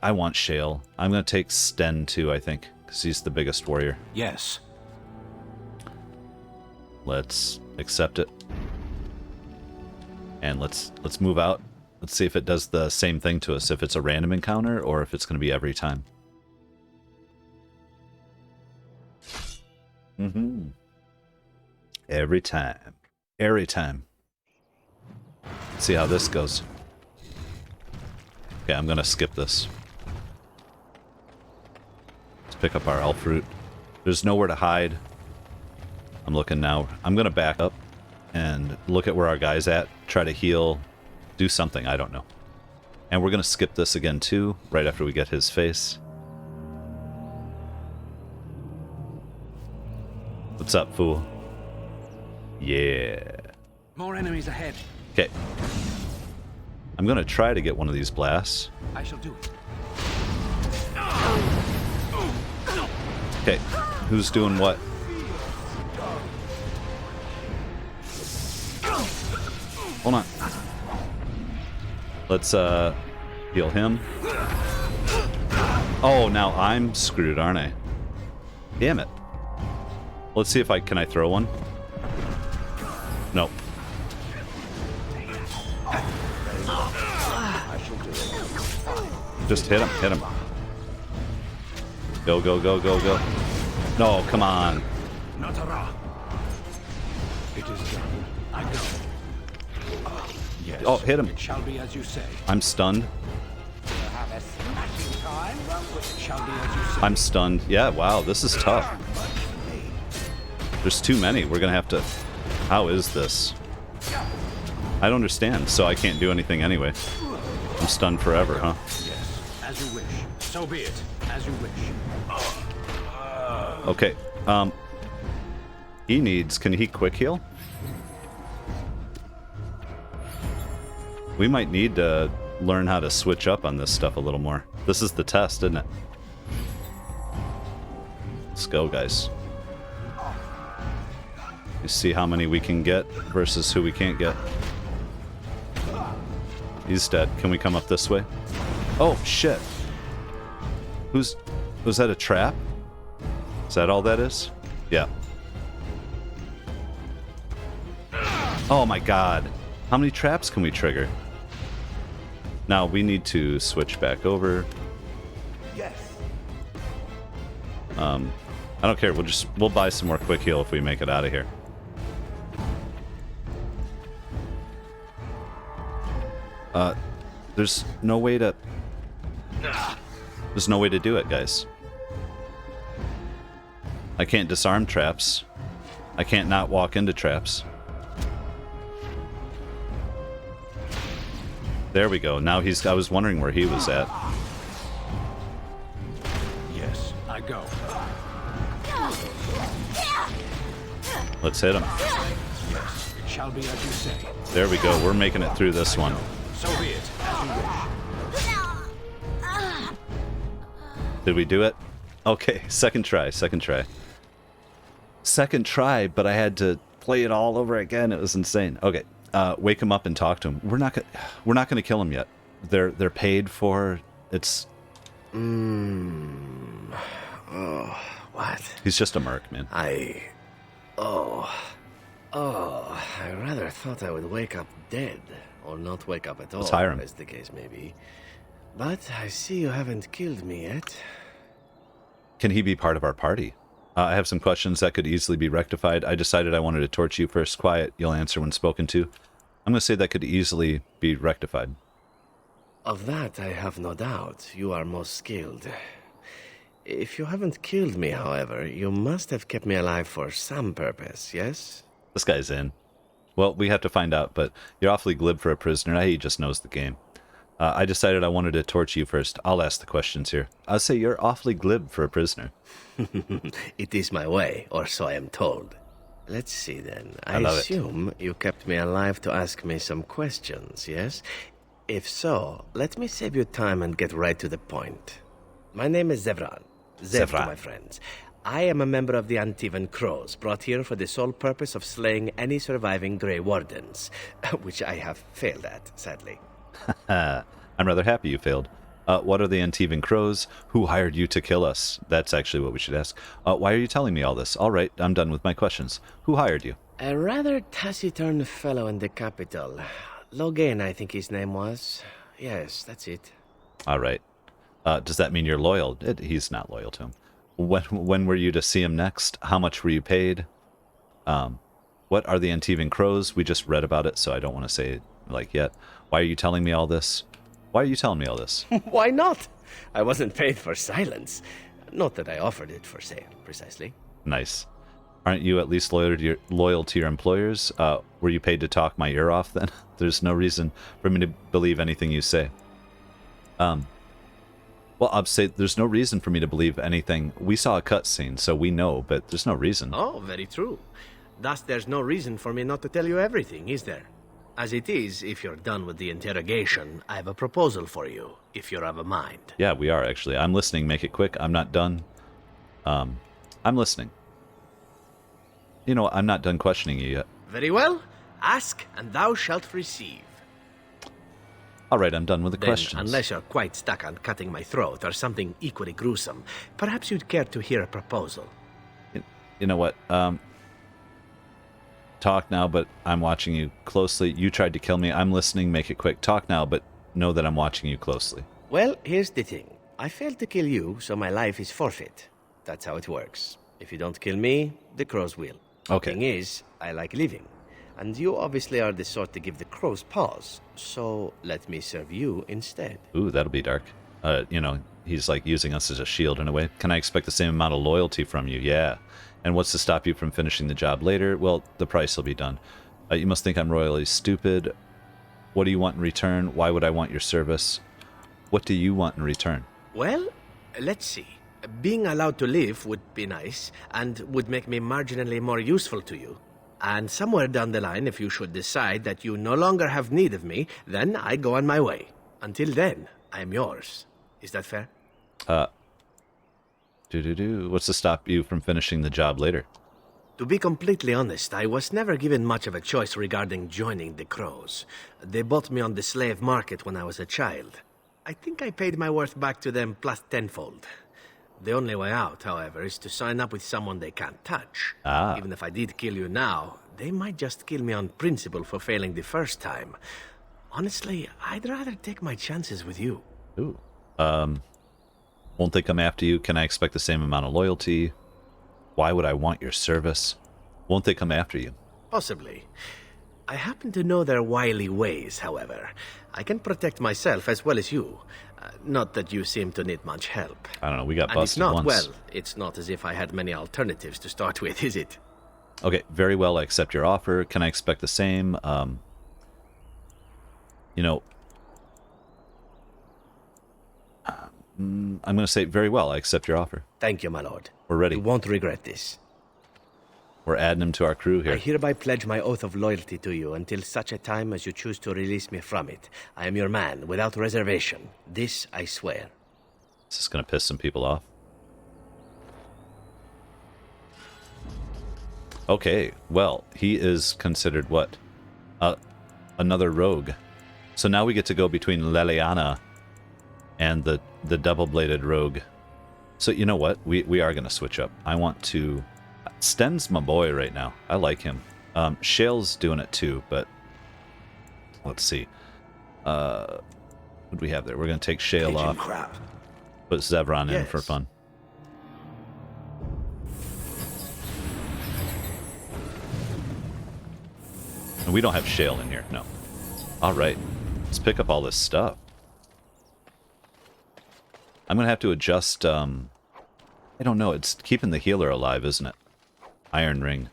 I want Shale. I'm going to take Sten too, I think, because he's the biggest warrior. Yes. Let's accept it. And let's move out. Let's see if it does the same thing to us, if it's a random encounter or if it's going to be every time. Every time. Every time. Let's see how this goes. Okay, I'm going to skip this. Let's pick up our elf root. There's nowhere to hide. I'm looking now. I'm going to back up and look at where our guy's at, try to heal, do something, I don't know. And we're going to skip this again too, right after we get his face. What's up, fool? Yeah. More enemies ahead. Okay. I'm going to try to get one of these blasts. I shall do it. Okay, who's doing what? Hold on. Let's heal him. Oh, now I'm screwed, aren't I? Damn it. Let's see if can I throw one? Nope. Just hit him. Go, go, go, go, go. No, come on. It is done. I go. Yes. Oh, hit him. It shall be as you say. I'm stunned. Have a smashing time. It shall be as you say. I'm stunned. Yeah, wow, this is tough. There's too many. We're gonna have to... How is this? I don't understand, so I can't do anything anyway. I'm stunned forever, huh? Yes, as you wish. So be it. As you wish. Okay, he needs... Can he quick heal? We might need to learn how to switch up on this stuff a little more. This is the test, isn't it? Let's go, guys. You see how many we can get versus who we can't get. He's dead. Can we come up this way? Oh, shit. Was that a trap? Is that all that is? Yeah. Oh my god. How many traps can we trigger? Now we need to switch back over. Yes. I don't care. We'll buy some more quick heal if we make it out of here. There's no way to... There's no way to do it, guys. I can't disarm traps. I can't not walk into traps. There we go. Now I was wondering where he was at. Yes, I go. Let's hit him. Yes, it shall be as you say. There we go. We're making it through this one. So be it, as you wish. Did we do it? Okay, second try. Second try, but I had to play it all over again. It was insane. Okay, wake him up and talk to him. We're not gonna kill him yet. They're paid for. It's. Oh, what? He's just a merc, man. I rather thought I would wake up dead, or not wake up at all, Let's hire him. as the case may be. But I see you haven't killed me yet. Can he be part of our party? I have some questions that could easily be rectified. I decided I wanted to torch you first. Quiet. You'll answer when spoken to. I'm going to say that could easily be rectified. Of that I have no doubt. You are most skilled. If you haven't killed me, however, you must have kept me alive for some purpose, yes? This guy's in. Well, we have to find out, but you're awfully glib for a prisoner. He just knows the game. I decided I wanted to torch you first. I'll ask the questions here. I'll say you're awfully glib for a prisoner. It is my way, or so I am told. Let's see then. I love assume you kept me alive to ask me some questions, yes? If so, let me save you time and get right to the point. My name is Zevran. Zev to my friends. I am a member of the Antivan Crows, brought here for the sole purpose of slaying any surviving Grey Wardens, which I have failed at, sadly. I'm rather happy you failed. What are the Antivan Crows? Who hired you to kill us? That's actually what we should ask. Why are you telling me all this? All right, I'm done with my questions. Who hired you? A rather taciturn fellow in the capital. Loghain, I think his name was. Yes, that's it. All right. Does that mean you're loyal? He's not loyal to him. When were you to see him next? How much were you paid? What are the Antivan Crows? We just read about it, so I don't want to say it yet. Why are you telling me all this? Why are you telling me all this? Why not? I wasn't paid for silence. Not that I offered it for sale, precisely. Nice. Aren't you at least loyal to your employers? Were you paid to talk my ear off then? There's no reason for me to believe anything you say. Well, I'll say there's no reason for me to believe anything. We saw a cutscene, so we know, but there's no reason. Oh, very true. Thus, there's no reason for me not to tell you everything, is there? As it is, if you're done with the interrogation, I have a proposal for you, if you're of a mind. Yeah, we are, actually. I'm listening. Make it quick. I'm not done. I'm listening. You know, I'm not done questioning you yet. Very well. Ask, and thou shalt receive. All right, I'm done with the questions. Unless you're quite stuck on cutting my throat or something equally gruesome, perhaps you'd care to hear a proposal. You know what? Talk now, but I'm watching you closely. You tried to kill me. I'm listening. Make it quick. Talk now, but know that I'm watching you closely. Well, here's the thing. I failed to kill you, so my life is forfeit. That's how it works. If you don't kill me, the crows will. Okay. The thing is, I like living. And you obviously are the sort to give the crows pause. So let me serve you instead. Ooh, that'll be dark. You know, he's like using us as a shield in a way. Can I expect the same amount of loyalty from you? Yeah. And what's to stop you from finishing the job later? Well, the price will be done. You must think I'm royally stupid. What do you want in return? Why would I want your service? What do you want in return? Well, let's see. Being allowed to live would be nice, and would make me marginally more useful to you. And somewhere down the line, if you should decide that you no longer have need of me, then I go on my way. Until then, I am yours. Is that fair? What's to stop you from finishing the job later? To be completely honest, I was never given much of a choice regarding joining the Crows. They bought me on the slave market when I was a child. I think I paid my worth back to them plus tenfold. The only way out, however, is to sign up with someone they can't touch. Even if I did kill you now, they might just kill me on principle for failing the first time. Honestly, I'd rather take my chances with you. Ooh. Won't they come after you? Can I expect the same amount of loyalty? Why would I want your service? Won't they come after you? Possibly. I happen to know their wily ways, however. I can protect myself as well as you. Not that you seem to need much help. I don't know, we got busted and it's not, once. Well, it's not as if I had many alternatives to start with, is it? Okay, very well, I accept your offer. Can I expect the same? You know, I'm going to say very well, I accept your offer. Thank you, my lord. We're ready. You won't regret this. We're adding him to our crew here. I hereby pledge my oath of loyalty to you until such a time as you choose to release me from it. I am your man, without reservation. This I swear. Is this going to piss some people off? Okay, well, he is considered what? Another rogue. So now we get to go between Leliana and the double-bladed rogue. So you know what? We are going to switch up. I want to... Sten's my boy right now. I like him. Shale's doing it too, but... Let's see. What do we have there? We're going to take Shale Pigeon off. crap. Put Zevran in for fun. And we don't have Shale in here, no. Alright. Let's pick up all this stuff. I'm going to have to adjust, I don't know, it's keeping the healer alive, isn't it? Iron Ring.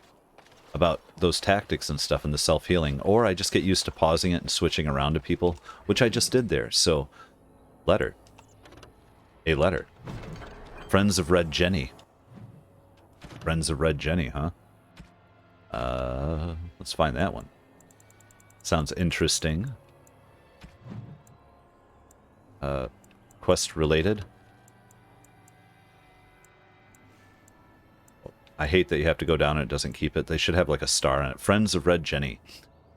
About those tactics and stuff and the self-healing. Or I just get used to pausing it and switching around to people, which I just did there. So, letter. A letter. Friends of Red Jenny. Friends of Red Jenny, huh? Let's find that one. Sounds interesting. Quest related. I hate that you have to go down and it doesn't keep it. They should have like a star on it. Friends of Red Jenny.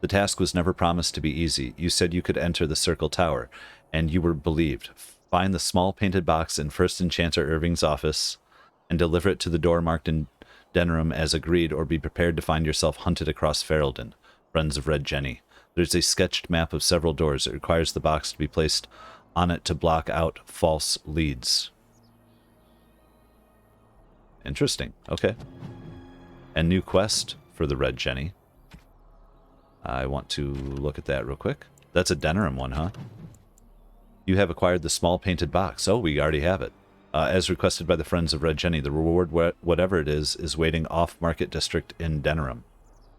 The task was never promised to be easy. You said you could enter the Circle Tower, and you were believed. Find the small painted box in First Enchanter Irving's office and deliver it to the door marked in Denram as agreed, or be prepared to find yourself hunted across Ferelden. Friends of Red Jenny. There's a sketched map of several doors. It requires the box to be placed on it to block out false leads. Interesting. Okay. And new quest for the Red Jenny. I want to look at that real quick. That's a Denram one, huh? You have acquired the small painted box. Oh, we already have it. As requested by the Friends of Red Jenny, the reward, whatever it is waiting off-market district in Denram.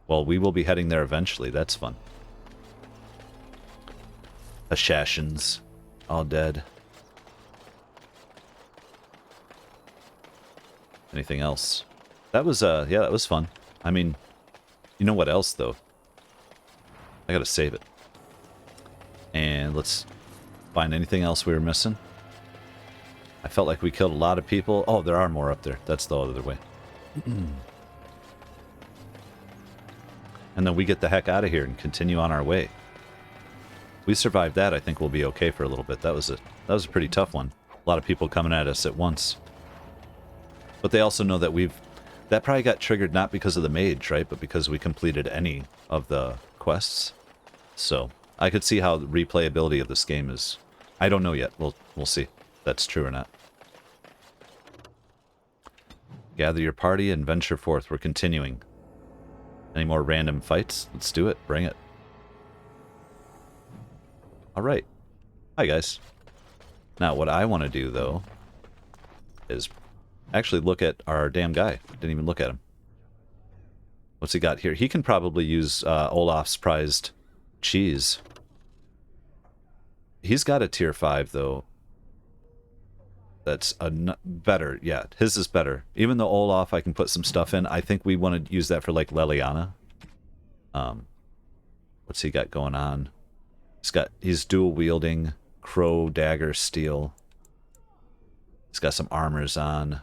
Well, we will be heading there eventually. That's fun. Assassins. All dead. Anything else? That was, yeah, that was fun. I mean, you know what else, though? I gotta save it. And let's find anything else we were missing. I felt like we killed a lot of people. Oh, there are more up there. That's the other way. And then we get the heck out of here and continue on our way. We survived that. I think we'll be okay for a little bit. That was a pretty tough one. A lot of people coming at us at once. But they also know that that probably got triggered not because of the mage, right? But because we completed any of the quests. So I could see how the replayability of this game is. I don't know yet. We'll see if that's true or not. Gather your party and venture forth. We're continuing. Any more random fights? Let's do it. Bring it. Alright. Hi, guys. Now, what I want to do, though, is actually look at our damn guy. Didn't even look at him. What's he got here? He can probably use Olaf's prized cheese. He's got a tier 5, though. That's better. Yeah, his is better. Even though Olaf, I can put some stuff in, I think we want to use that for, like, Leliana. What's he got going on? He's dual wielding crow, dagger, steel. He's got some armors on.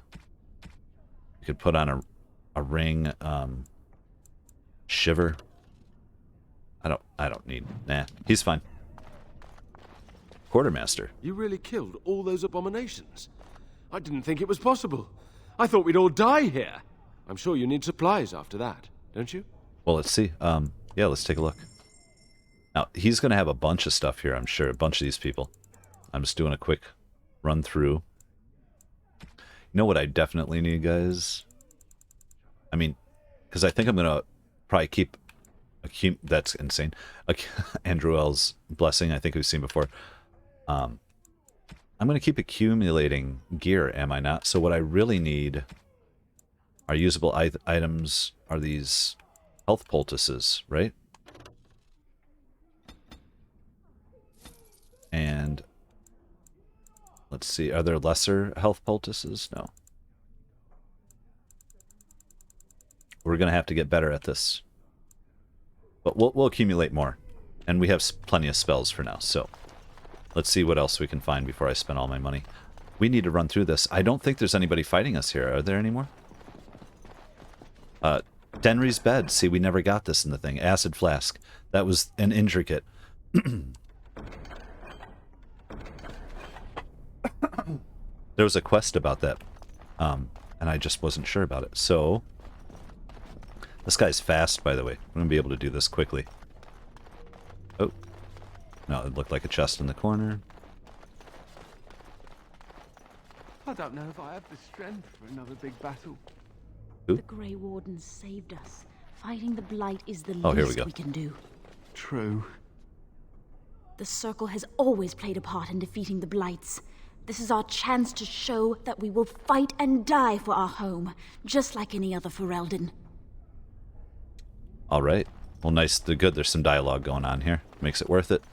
You could put on a ring, shiver. I don't need. Nah, he's fine. Quartermaster. You really killed all those abominations? I didn't think it was possible. I thought we'd all die here. I'm sure you need supplies after that, don't you? Well, let's see. Yeah, let's take a look. Now, he's going to have a bunch of stuff here, I'm sure. A bunch of these people. I'm just doing a quick run through. You know what I definitely need, guys? I mean, because I think I'm going to probably keep... That's insane. Andruel's Blessing, I think we've seen before. I'm going to keep accumulating gear, am I not? So what I really need are usable items, are these health poultices, right? And let's see, are there lesser health poultices? No. We're going to have to get better at this. But we'll accumulate more. And we have plenty of spells for now, so let's see what else we can find before I spend all my money. We need to run through this. I don't think there's anybody fighting us here. Are there any more? Denry's bed. See, we never got this in the thing. Acid flask. That was an intricate. There was a quest about that. And I just wasn't sure about it. So, this guy's fast, by the way. I'm going to be able to do this quickly. Oh. No, it looked like a chest in the corner. I don't know if I have the strength for another big battle. Ooh. The Grey Wardens saved us. Fighting the Blight is the here least we we can do. True. The Circle has always played a part in defeating the Blights. This is our chance to show that we will fight and die for our home, just like any other Ferelden. All right. Well, nice. They're good. There's some dialogue going on here. Makes it worth it.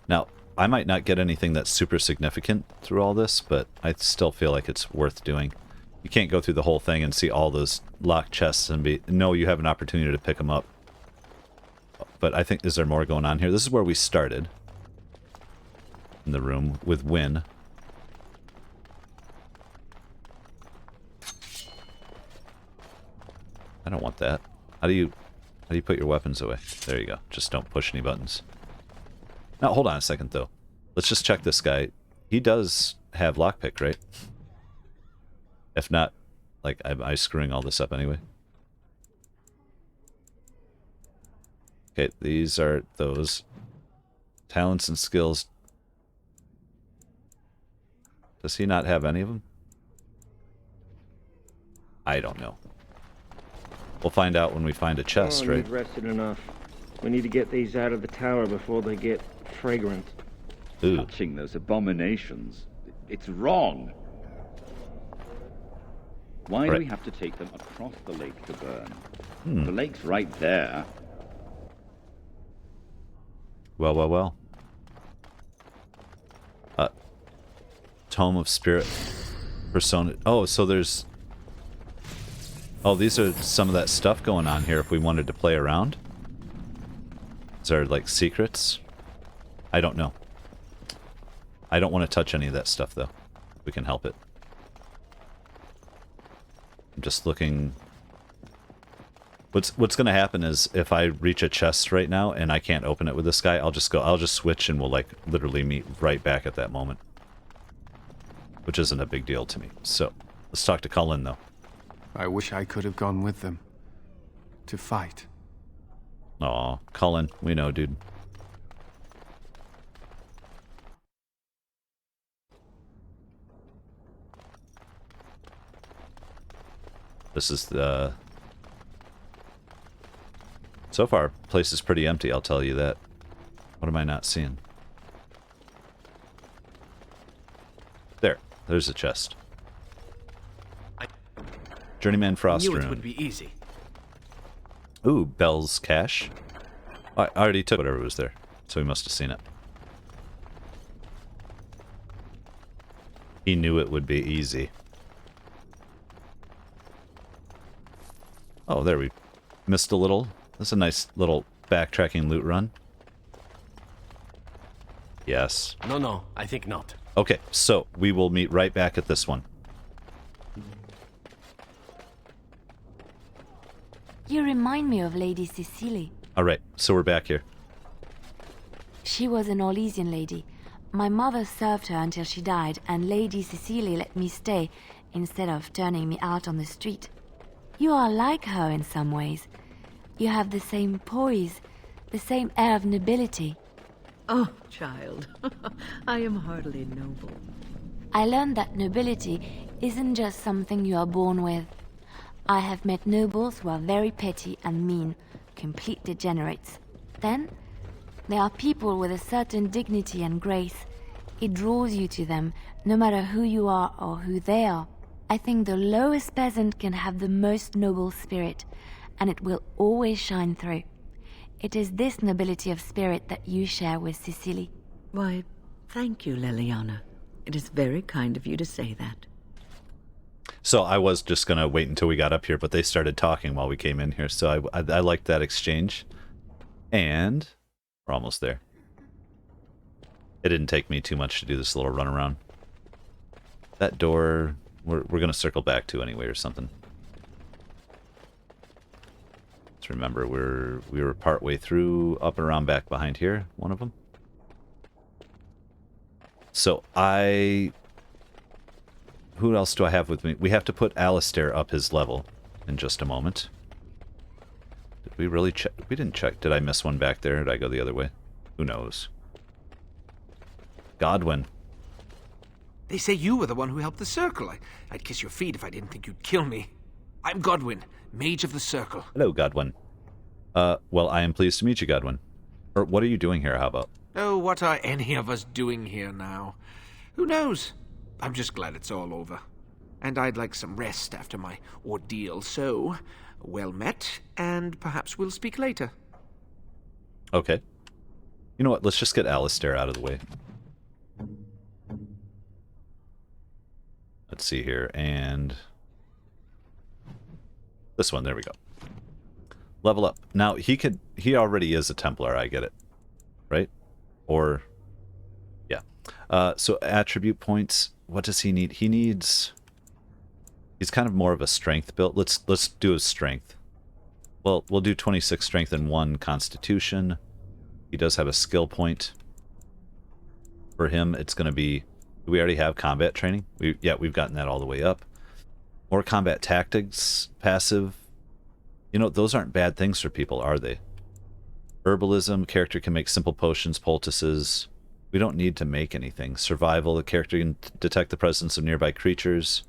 Now, I might not get anything that's super significant through all this, but I still feel like it's worth doing. You can't go through the whole thing and see all those locked chests and know you have an opportunity to pick them up. But I think, is there more going on here? This is where we started. In the room with Wynn. I don't want that. How do you put your weapons away? There you go. Just don't push any buttons. Now, hold on a second, though. Let's just check this guy. He does have lockpick, right? If not, like, am I screwing all this up anyway? Okay, these are those. Talents and skills. Does he not have any of them? I don't know. We'll find out when we find a chest, right? We've rested enough. We need to get these out of the tower before they get fragrant. Ooh. Touching those abominations. It's wrong. Why do we have to take them across the lake to burn? The lake's right there. Well, well, well. Tome of Spirit Persona. Oh, so there's... Oh, these are some of that stuff going on here if we wanted to play around. Is there, like, secrets? I don't know. I don't want to touch any of that stuff, though. We can help it. I'm just looking... What's going to happen is if I reach a chest right now and I can't open it with this guy, I'll just switch and we'll, like, literally meet right back at that moment. Which isn't a big deal to me. So, let's talk to Cullen, though. I wish I could have gone with them. To fight. Aw, Cullen, we know, dude. This is the... So far, place is pretty empty, I'll tell you that. What am I not seeing? There's a chest. Journeyman Frost Knew it Rune. would be easy. Ooh, Bell's Cache. I already took whatever was there, so he must have seen it. He knew it would be easy. Oh, there we missed a little. That's a nice little backtracking loot run. Yes. No, I think not. Okay, so we will meet right back at this one. You remind me of Lady Cecily. Alright, so we're back here. She was an Orlesian lady. My mother served her until she died, and Lady Cecily let me stay instead of turning me out on the street. You are like her in some ways. You have the same poise, the same air of nobility. Oh, child, I am hardly noble. I learned that nobility isn't just something you are born with. I have met nobles who are very petty and mean, complete degenerates. Then, there are people with a certain dignity and grace. It draws you to them, no matter who you are or who they are. I think the lowest peasant can have the most noble spirit, and it will always shine through. It is this nobility of spirit that you share with Cecily. Why, thank you, Leliana. It is very kind of you to say that. So I was just going to wait until we got up here, but they started talking while we came in here, so I liked that exchange. And we're almost there. It didn't take me too much to do this little run around. That door, we're going to circle back to anyway or something. Let's remember, we were partway through, up and around back behind here, one of them. So who else do I have with me? We have to put Alistair up his level in just a moment. Did we really check? We didn't check. Did I miss one back there? Did I go the other way? Who knows? Godwin. They say you were the one who helped the Circle. I'd kiss your feet if I didn't think you'd kill me. I'm Godwin, Mage of the Circle. Hello, Godwin. Well, I am pleased to meet you, Godwin. Or what are you doing here, how about? Oh, what are any of us doing here now? Who knows? I'm just glad it's all over. And I'd like some rest after my ordeal, so well met, and perhaps we'll speak later. Okay. You know what, let's just get Alistair out of the way. Let's see here, and this one, there we go. Level up. Now, he already is a Templar, I get it. Right? Or, yeah. So attribute points, what does he need? He's kind of more of a strength build. Let's do his strength. Well, we'll do 26 strength and 1 constitution. He does have a skill point. For him, it's going to be... Do we already have combat training? Yeah, we've gotten that all the way up. More combat tactics, passive. You know, those aren't bad things for people, are they? Herbalism, character can make simple potions, poultices. We don't need to make anything. Survival, the character can detect the presence of nearby creatures.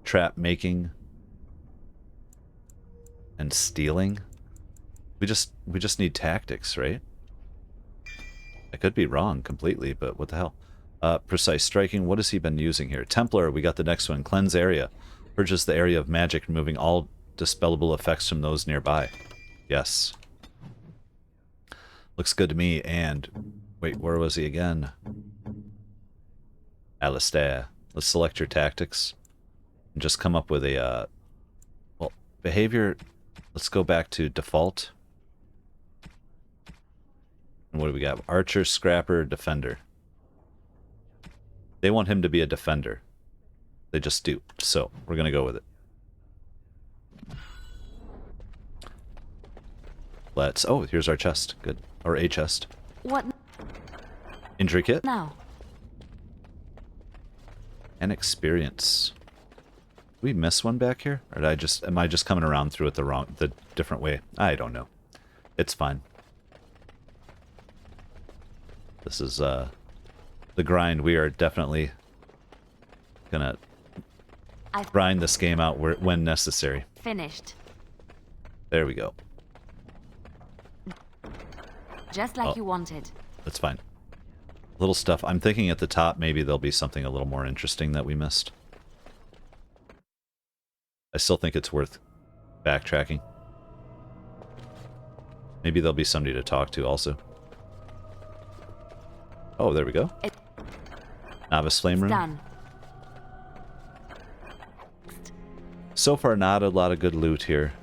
Trap making. And stealing. We just need tactics, right? I could be wrong completely, but what the hell? Precise striking, what has he been using here? Templar, we got the next one. Cleanse area. Purges the area of magic, removing all dispellable effects from those nearby. Yes. Looks good to me, and... Wait, where was he again? Alistair. Let's select your tactics. And just come up with a, well, behavior... Let's go back to default. And what do we got? Archer, Scrapper, Defender. They want him to be a defender. They just do. So, we're going to go with it. Let's... Oh, here's our chest. Good. Or a chest. What Injury kit. now? And experience. Did we miss one back here? Or am I just coming around through it the different way? I don't know. It's fine. This is the grind. We are definitely gonna grind this game out when necessary. Finished. There we go. Just like you wanted. That's fine. Little stuff. I'm thinking at the top maybe there'll be something a little more interesting that we missed. I still think it's worth backtracking. Maybe there'll be somebody to talk to also. Oh, there we go. Novice Flame Room. Done. So far, not a lot of good loot here.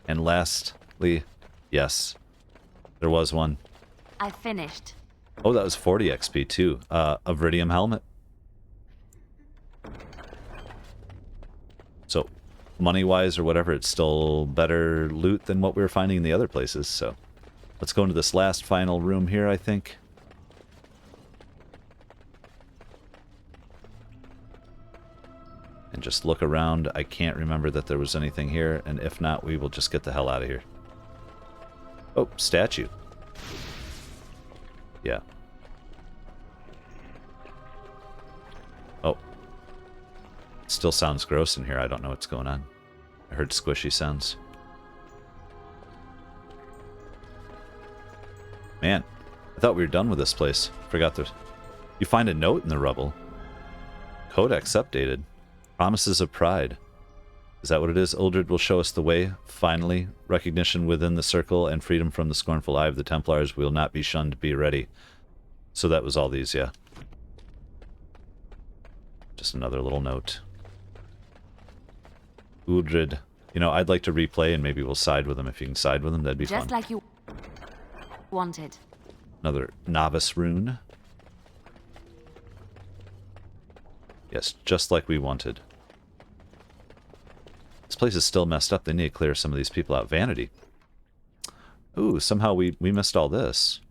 And lastly, yes, there was one. I finished. Oh, that was 40 XP too. A Viridium helmet. So, money-wise or whatever, it's still better loot than what we were finding in the other places. So, let's go into this last final room here, I think. And just look around. I can't remember that there was anything here, and if not, we will just get the hell out of here. Oh, statue. Yeah. Oh. Still sounds gross in here. I don't know what's going on. I heard squishy sounds. Man, I thought we were done with this place. Forgot to... You find a note in the rubble. Codex updated. Promises of pride. Is that what it is? Uldred will show us the way. Finally, recognition within the circle and freedom from the scornful eye of the Templars. We will not be shunned. Be ready. So that was all these, yeah. Just another little note. Uldred. You know, I'd like to replay and maybe we'll side with him. If you can side with him, that'd be fun. Just like you wanted. Another novice rune. Yes, just like we wanted. This place is still messed up. They need to clear some of these people out. Vanity. Ooh, somehow we missed all this.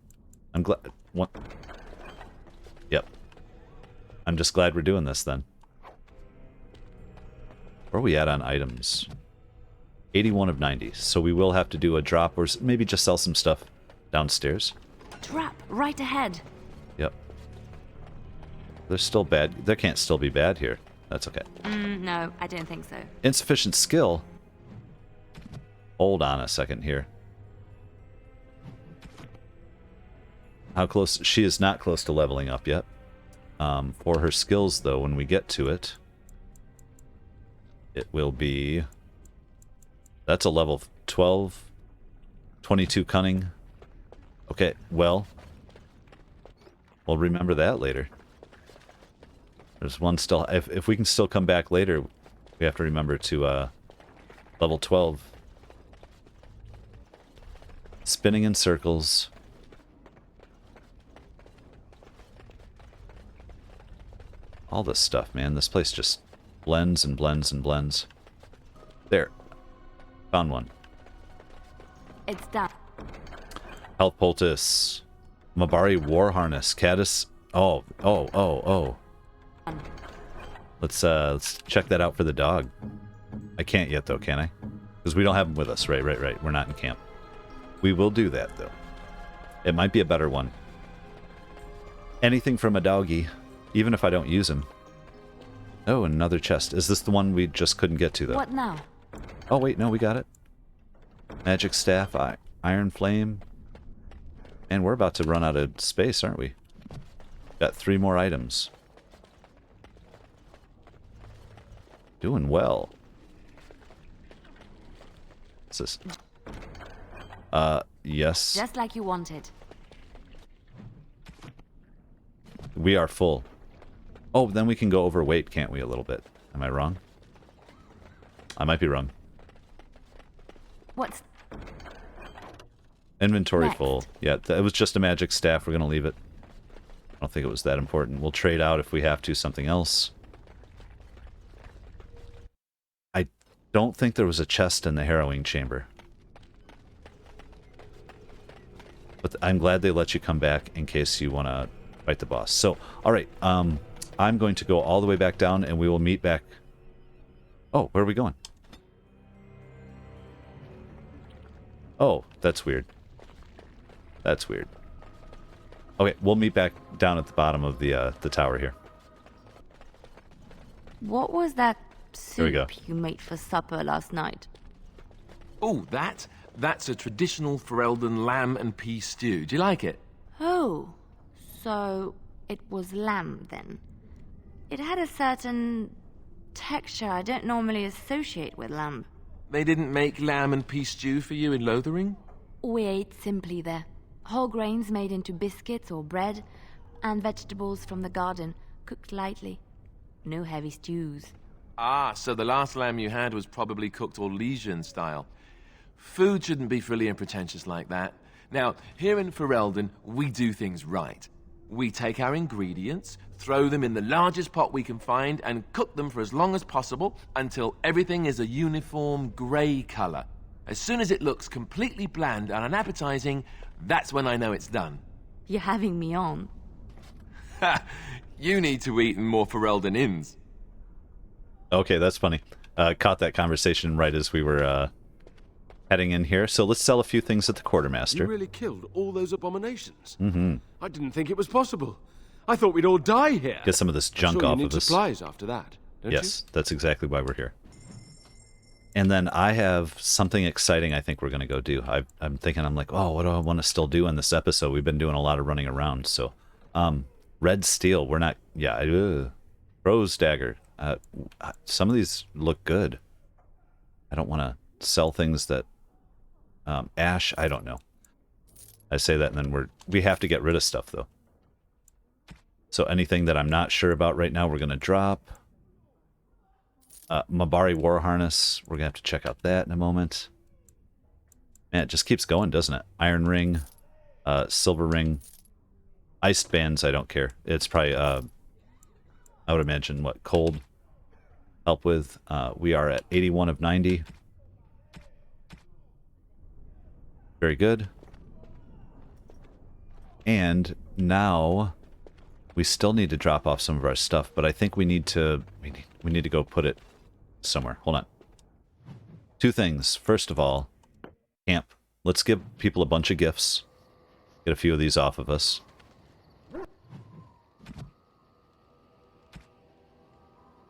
I'm glad... What? Yep. I'm just glad we're doing this, then. Where are we at on items? 81 of 90. So we will have to do a drop or maybe just sell some stuff downstairs. Trap right ahead. Yep. There's still bad... There can't still be bad here. That's okay. No, I don't think so. Insufficient skill. Hold on a second here. How close? She is not close to leveling up yet. For her skills, though, when we get to it, it will be... That's a level 12. 22 cunning. Okay, well, we'll remember that later. There's one still... If we can still come back later, we have to remember to level 12. Spinning in circles. All this stuff, man. This place just blends and blends and blends. There. Found one. It's done. Health poultice. Mabari war harness. Caddis. Oh. Let's check that out for the dog. I can't yet, though, can I? Because we don't have him with us. Right. We're not in camp. We will do that, though. It might be a better one. Anything from a doggy, even if I don't use him. Oh, another chest. Is this the one we just couldn't get to, though? What now? Oh, wait, no, we got it. Magic staff, iron flame. And we're about to run out of space, aren't we? Got 3 more items. Doing well. What's this? Yes. Just like you wanted. We are full. Oh, then we can go overweight, can't we, a little bit? Am I wrong? I might be wrong. What's... Inventory next? full. Yeah, it was just a magic staff. We're going to leave it. I don't think it was that important. We'll trade out if we have to something else. I don't think there was a chest in the harrowing chamber. But I'm glad they let you come back in case you want to fight the boss. So, alright, I'm going to go all the way back down and we will meet back... Oh, where are we going? Oh, that's weird. That's weird. Okay, we'll meet back down at the bottom of the tower here. What was that Here we go. soup you made for supper last night? Oh, that's a traditional Ferelden lamb and pea stew. Do you like it? Oh, so it was lamb then. It had a certain texture I don't normally associate with lamb. They didn't make lamb and pea stew for you in Lothering? We ate simply there. Whole grains made into biscuits or bread, and vegetables from the garden, cooked lightly. No heavy stews. Ah, so the last lamb you had was probably cooked Orlesian style. Food shouldn't be frilly and pretentious like that. Now, here in Ferelden, we do things right. We take our ingredients, throw them in the largest pot we can find, and cook them for as long as possible until everything is a uniform grey colour. As soon as it looks completely bland and unappetizing, that's when I know it's done. You're having me on. Ha! You need to eat in more Ferelden inns. Okay, that's funny. Caught that conversation right as we were heading in here. So let's sell a few things at the quartermaster. You really killed all those abominations? Mm-hmm. I didn't think it was possible. I thought we'd all die here. Get some of this junk off you of need us. Supplies after that, don't yes, that's exactly why we're here. And then I have something exciting I think we're going to go do. I'm thinking, I'm like, oh, what do I want to still do in this episode? We've been doing a lot of running around. So, red steel, we're not, Rose dagger. Some of these look good. I don't want to sell things that, ash, I don't know. I say that and then we have to get rid of stuff though. So anything that I'm not sure about right now, we're going to drop. Mabari War Harness, we're going to have to check out that in a moment. Man, it just keeps going, doesn't it? Iron Ring, Silver Ring, Iced Bands, I don't care. It's probably, I would imagine, what, Cold help with. We are at 81 of 90. Very good. And now we still need to drop off some of our stuff, but I think we need to go put it somewhere. Hold on. Two things. First of all, camp. Let's give people a bunch of gifts. Get a few of these off of us.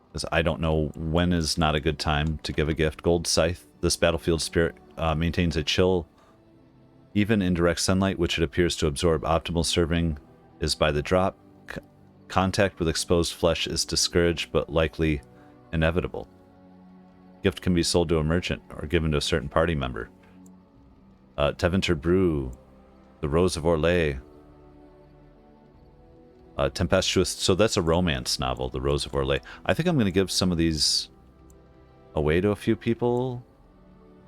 Because I don't know when is not a good time to give a gift. Gold Scythe. This battlefield spirit maintains a chill even in direct sunlight, which it appears to absorb. Optimal serving is by the drop. Contact with exposed flesh is discouraged, but likely inevitable. Gift can be sold to a merchant or given to a certain party member. Teventer Brew, The Rose of Orlais, Tempestuous. So that's a romance novel, The Rose of Orlais. I think I'm going to give some of these away to a few people,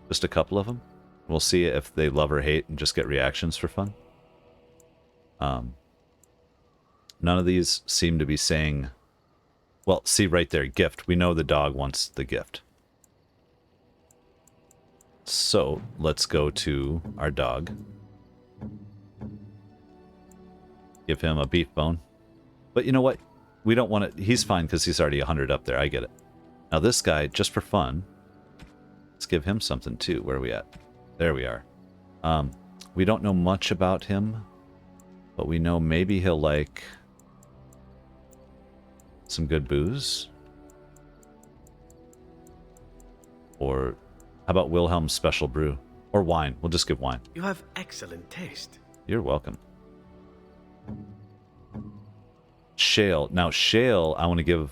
just a couple of them. We'll see if they love or hate and just get reactions for fun. None of these seem to be saying, well, see right there, gift. We know the dog wants the gift. So let's go to our dog. Give him a beef bone. But you know what? We don't want it. He's fine because he's already 100 up there. I get it. Now this guy, just for fun, let's give him something too. Where are we at? There we are. We don't know much about him, but we know maybe he'll like some good booze. Or how about Wilhelm's Special Brew? Or wine. We'll just give wine. You have excellent taste. You're welcome. Shale. Now, Shale, I want to give...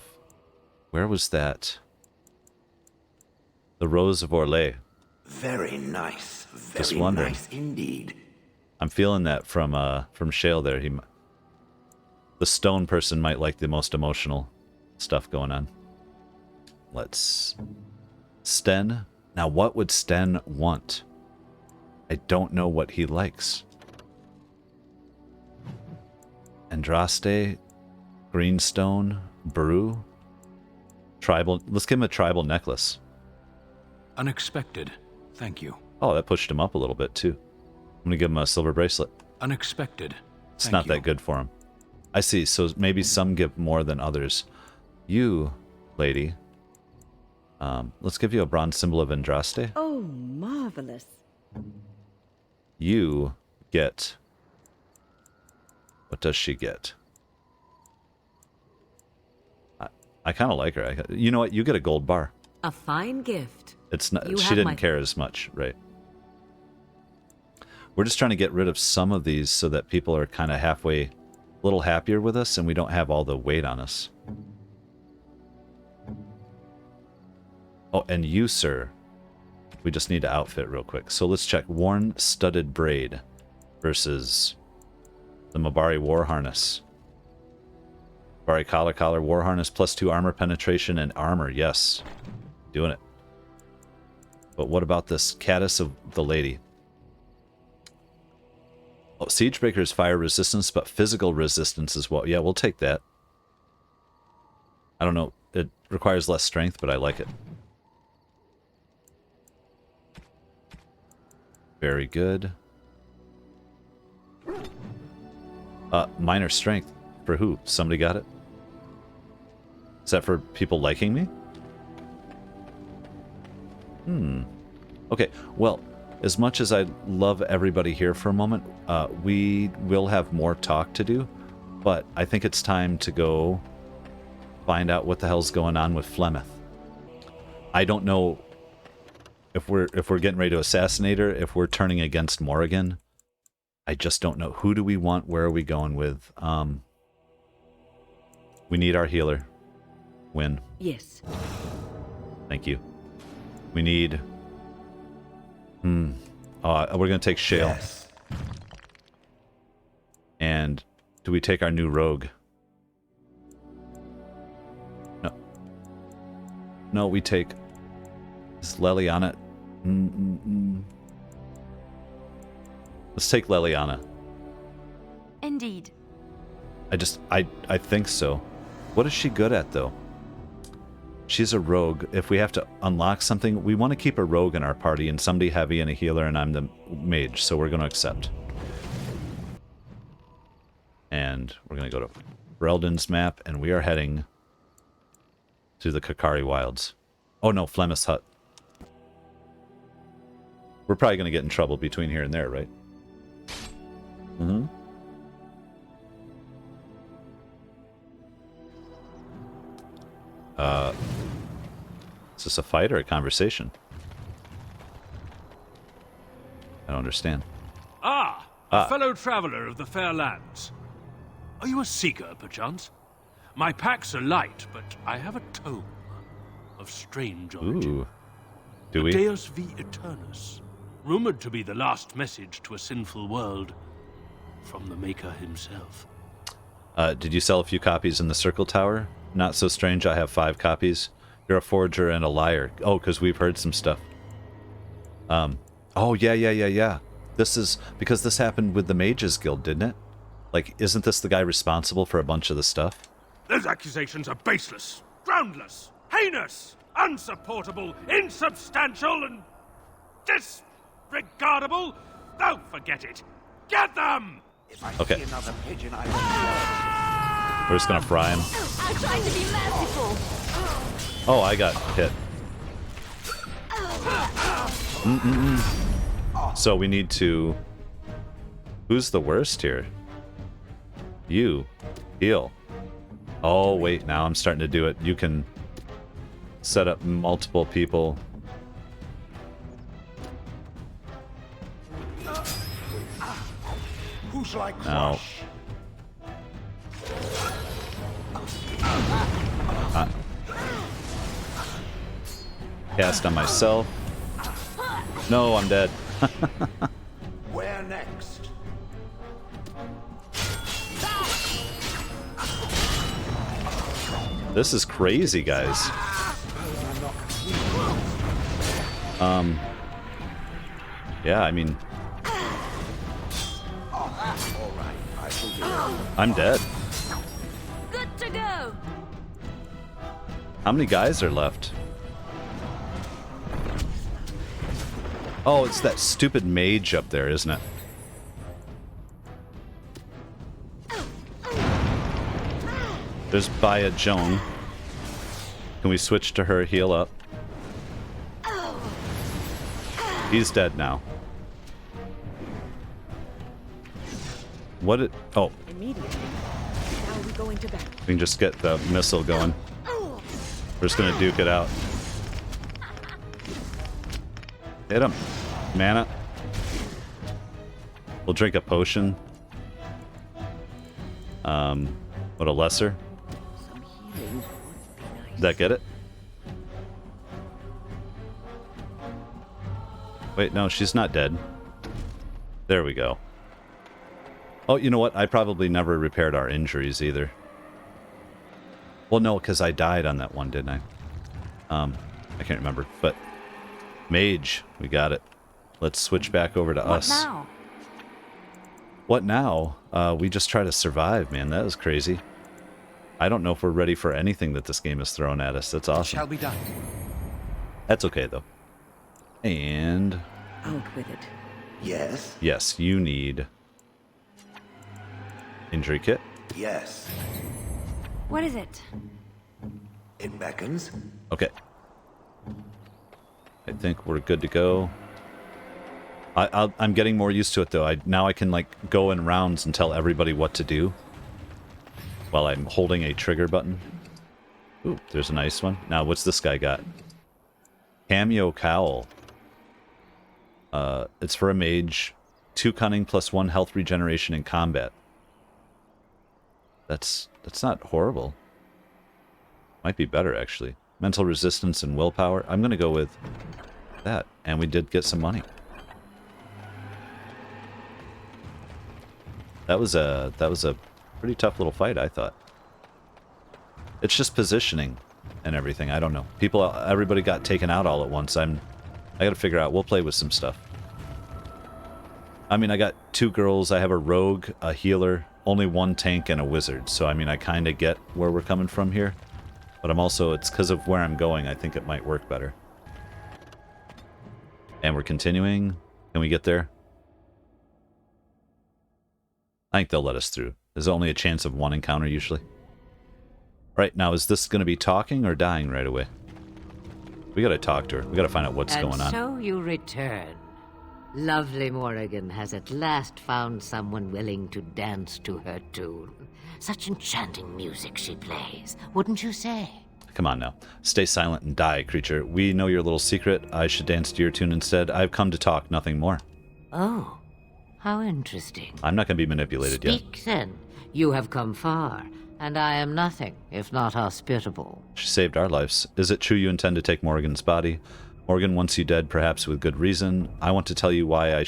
Where was that? The Rose of Orlais. Very nice. Just Very wondering. nice indeed. I'm feeling that from Shale there. The stone person might like the most emotional stuff going on. Let's... Sten. Now, what would Sten want? I don't know what he likes. Andraste, Greenstone, Brew, Tribal. Let's give him a tribal necklace. Unexpected. Thank you. Oh, that pushed him up a little bit, too. I'm going to give him a silver bracelet. Unexpected. It's not that good for him. I see. So maybe some give more than others. You, lady, let's give you a bronze symbol of Andraste. Oh, marvelous. You get... What does she get? I kind of like her. You know what? You get a gold bar. A fine gift. It's not. You She have didn't my- care as much, right? We're just trying to get rid of some of these so that people are kind of halfway, a little happier with us, and we don't have all the weight on us. Oh, and you, sir. We just need to outfit real quick. So let's check. Worn studded braid versus the Mabari war harness. Bari collar, war harness, +2 armor penetration and armor. Yes. Doing it. But what about this Caddis of the Lady? Oh, Siegebreaker's fire resistance, but physical resistance as well. Yeah, we'll take that. I don't know. It requires less strength, but I like it. Very good. Minor strength. For who? Somebody got it? Is that for people liking me? Okay, well, as much as I love everybody here for a moment, we will have more talk to do, but I think it's time to go find out what the hell's going on with Flemeth. I don't know if we're getting ready to assassinate her, if we're turning against Morrigan. I just don't know. Who do we want? Where are we going with? We need our healer. Win. Yes. Thank you. We need... we're going to take Shale. Yes. And do we take our new rogue? No. No, we take... Is Leliana... Let's take Leliana. Indeed. I think so. What is she good at, though? She's a rogue. If we have to unlock something, we want to keep a rogue in our party and somebody heavy and a healer, and I'm the mage, so we're going to accept. And we're going to go to Breldon's map, and we are heading to the Kakari Wilds. Oh no, Flemeth's hut. We're probably going to get in trouble between here and there, right? Is this a fight or a conversation? I don't understand. A fellow traveler of the fair lands. Are you a seeker, perchance? My packs are light, but I have a tome of strange origin. Ooh. Do we? Deus vi Eternus, rumored to be the last message to a sinful world from the Maker himself. Did you sell a few copies in the Circle Tower? Not so strange, I have 5 copies. You're a forger and a liar. Oh, because we've heard some stuff. Oh, yeah. This is... Because this happened with the Mages Guild, didn't it? Like, isn't this the guy responsible for a bunch of the stuff? Those accusations are baseless, groundless, heinous, unsupportable, insubstantial, and disregardable. Oh, forget it. Get them! Okay. Another pigeon I will We're just gonna fry him. I tried to be merciful. Oh, I got hit. So we need to... Who's the worst here? You. Heal. Oh, wait, now I'm starting to do it. You can set up multiple people. Who shall I No. Cast on myself. No, I'm dead. Where next? This is crazy, guys. Yeah, I mean... I'm dead. Good to go. How many guys are left? Oh, it's that stupid mage up there, isn't it? There's Beyha Joam. Can we switch to her heal up? He's dead now. What it... Oh. Immediately. How are we going to bed? We can just get the missile going. We're just gonna duke it out. Hit him. Mana. We'll drink a potion. What, a lesser? Did that get it? Wait, no, she's not dead. There we go. Oh, you know what? I probably never repaired our injuries either. Well, no, because I died on that one, didn't I? I can't remember, but mage, we got it. Let's switch back over to us. What now? What now? We just try to survive, man. That was crazy. I don't know if we're ready for anything that this game has thrown at us. That's awesome. Shall be done. That's okay, though. And... Out with it. Yes? Yes, you need... Injury kit? Yes. What is it? It beckons. Okay. I think we're good to go. I'm getting more used to it, though. Now I can, like, go in rounds and tell everybody what to do while I'm holding a trigger button. Ooh, there's a nice one. Now, what's this guy got? Cameo Cowl. It's for a mage. 2 cunning plus 1 health regeneration in combat. That's not horrible. Might be better, actually. Mental resistance and willpower. I'm gonna go with that. And we did get some money. That was a pretty tough little fight, I thought. It's just positioning and everything. I don't know. Everybody got taken out all at once. I gotta figure out. We'll play with some stuff. I mean, I got 2 girls. I have a rogue, a healer, only 1 tank, and a wizard. So, I mean, I kind of get where we're coming from here. But I'm also, it's because of where I'm going, I think it might work better. And we're continuing. Can we get there? I think they'll let us through. There's only a chance of 1 encounter, usually. Right, now, is this going to be talking or dying right away? We gotta talk to her. We gotta find out what's going on. So you return. Lovely Morrigan has at last found someone willing to dance to her tune. Such enchanting music she plays, wouldn't you say? Come on now. Stay silent and die, creature. We know your little secret. I should dance to your tune instead. I've come to talk, nothing more. Oh, how interesting. I'm not going to be manipulated yet. Speak then. You have come far, and I am nothing if not hospitable. She saved our lives. Is it true you intend to take Morrigan's body? Morrigan wants you dead, perhaps with good reason. I want to tell you why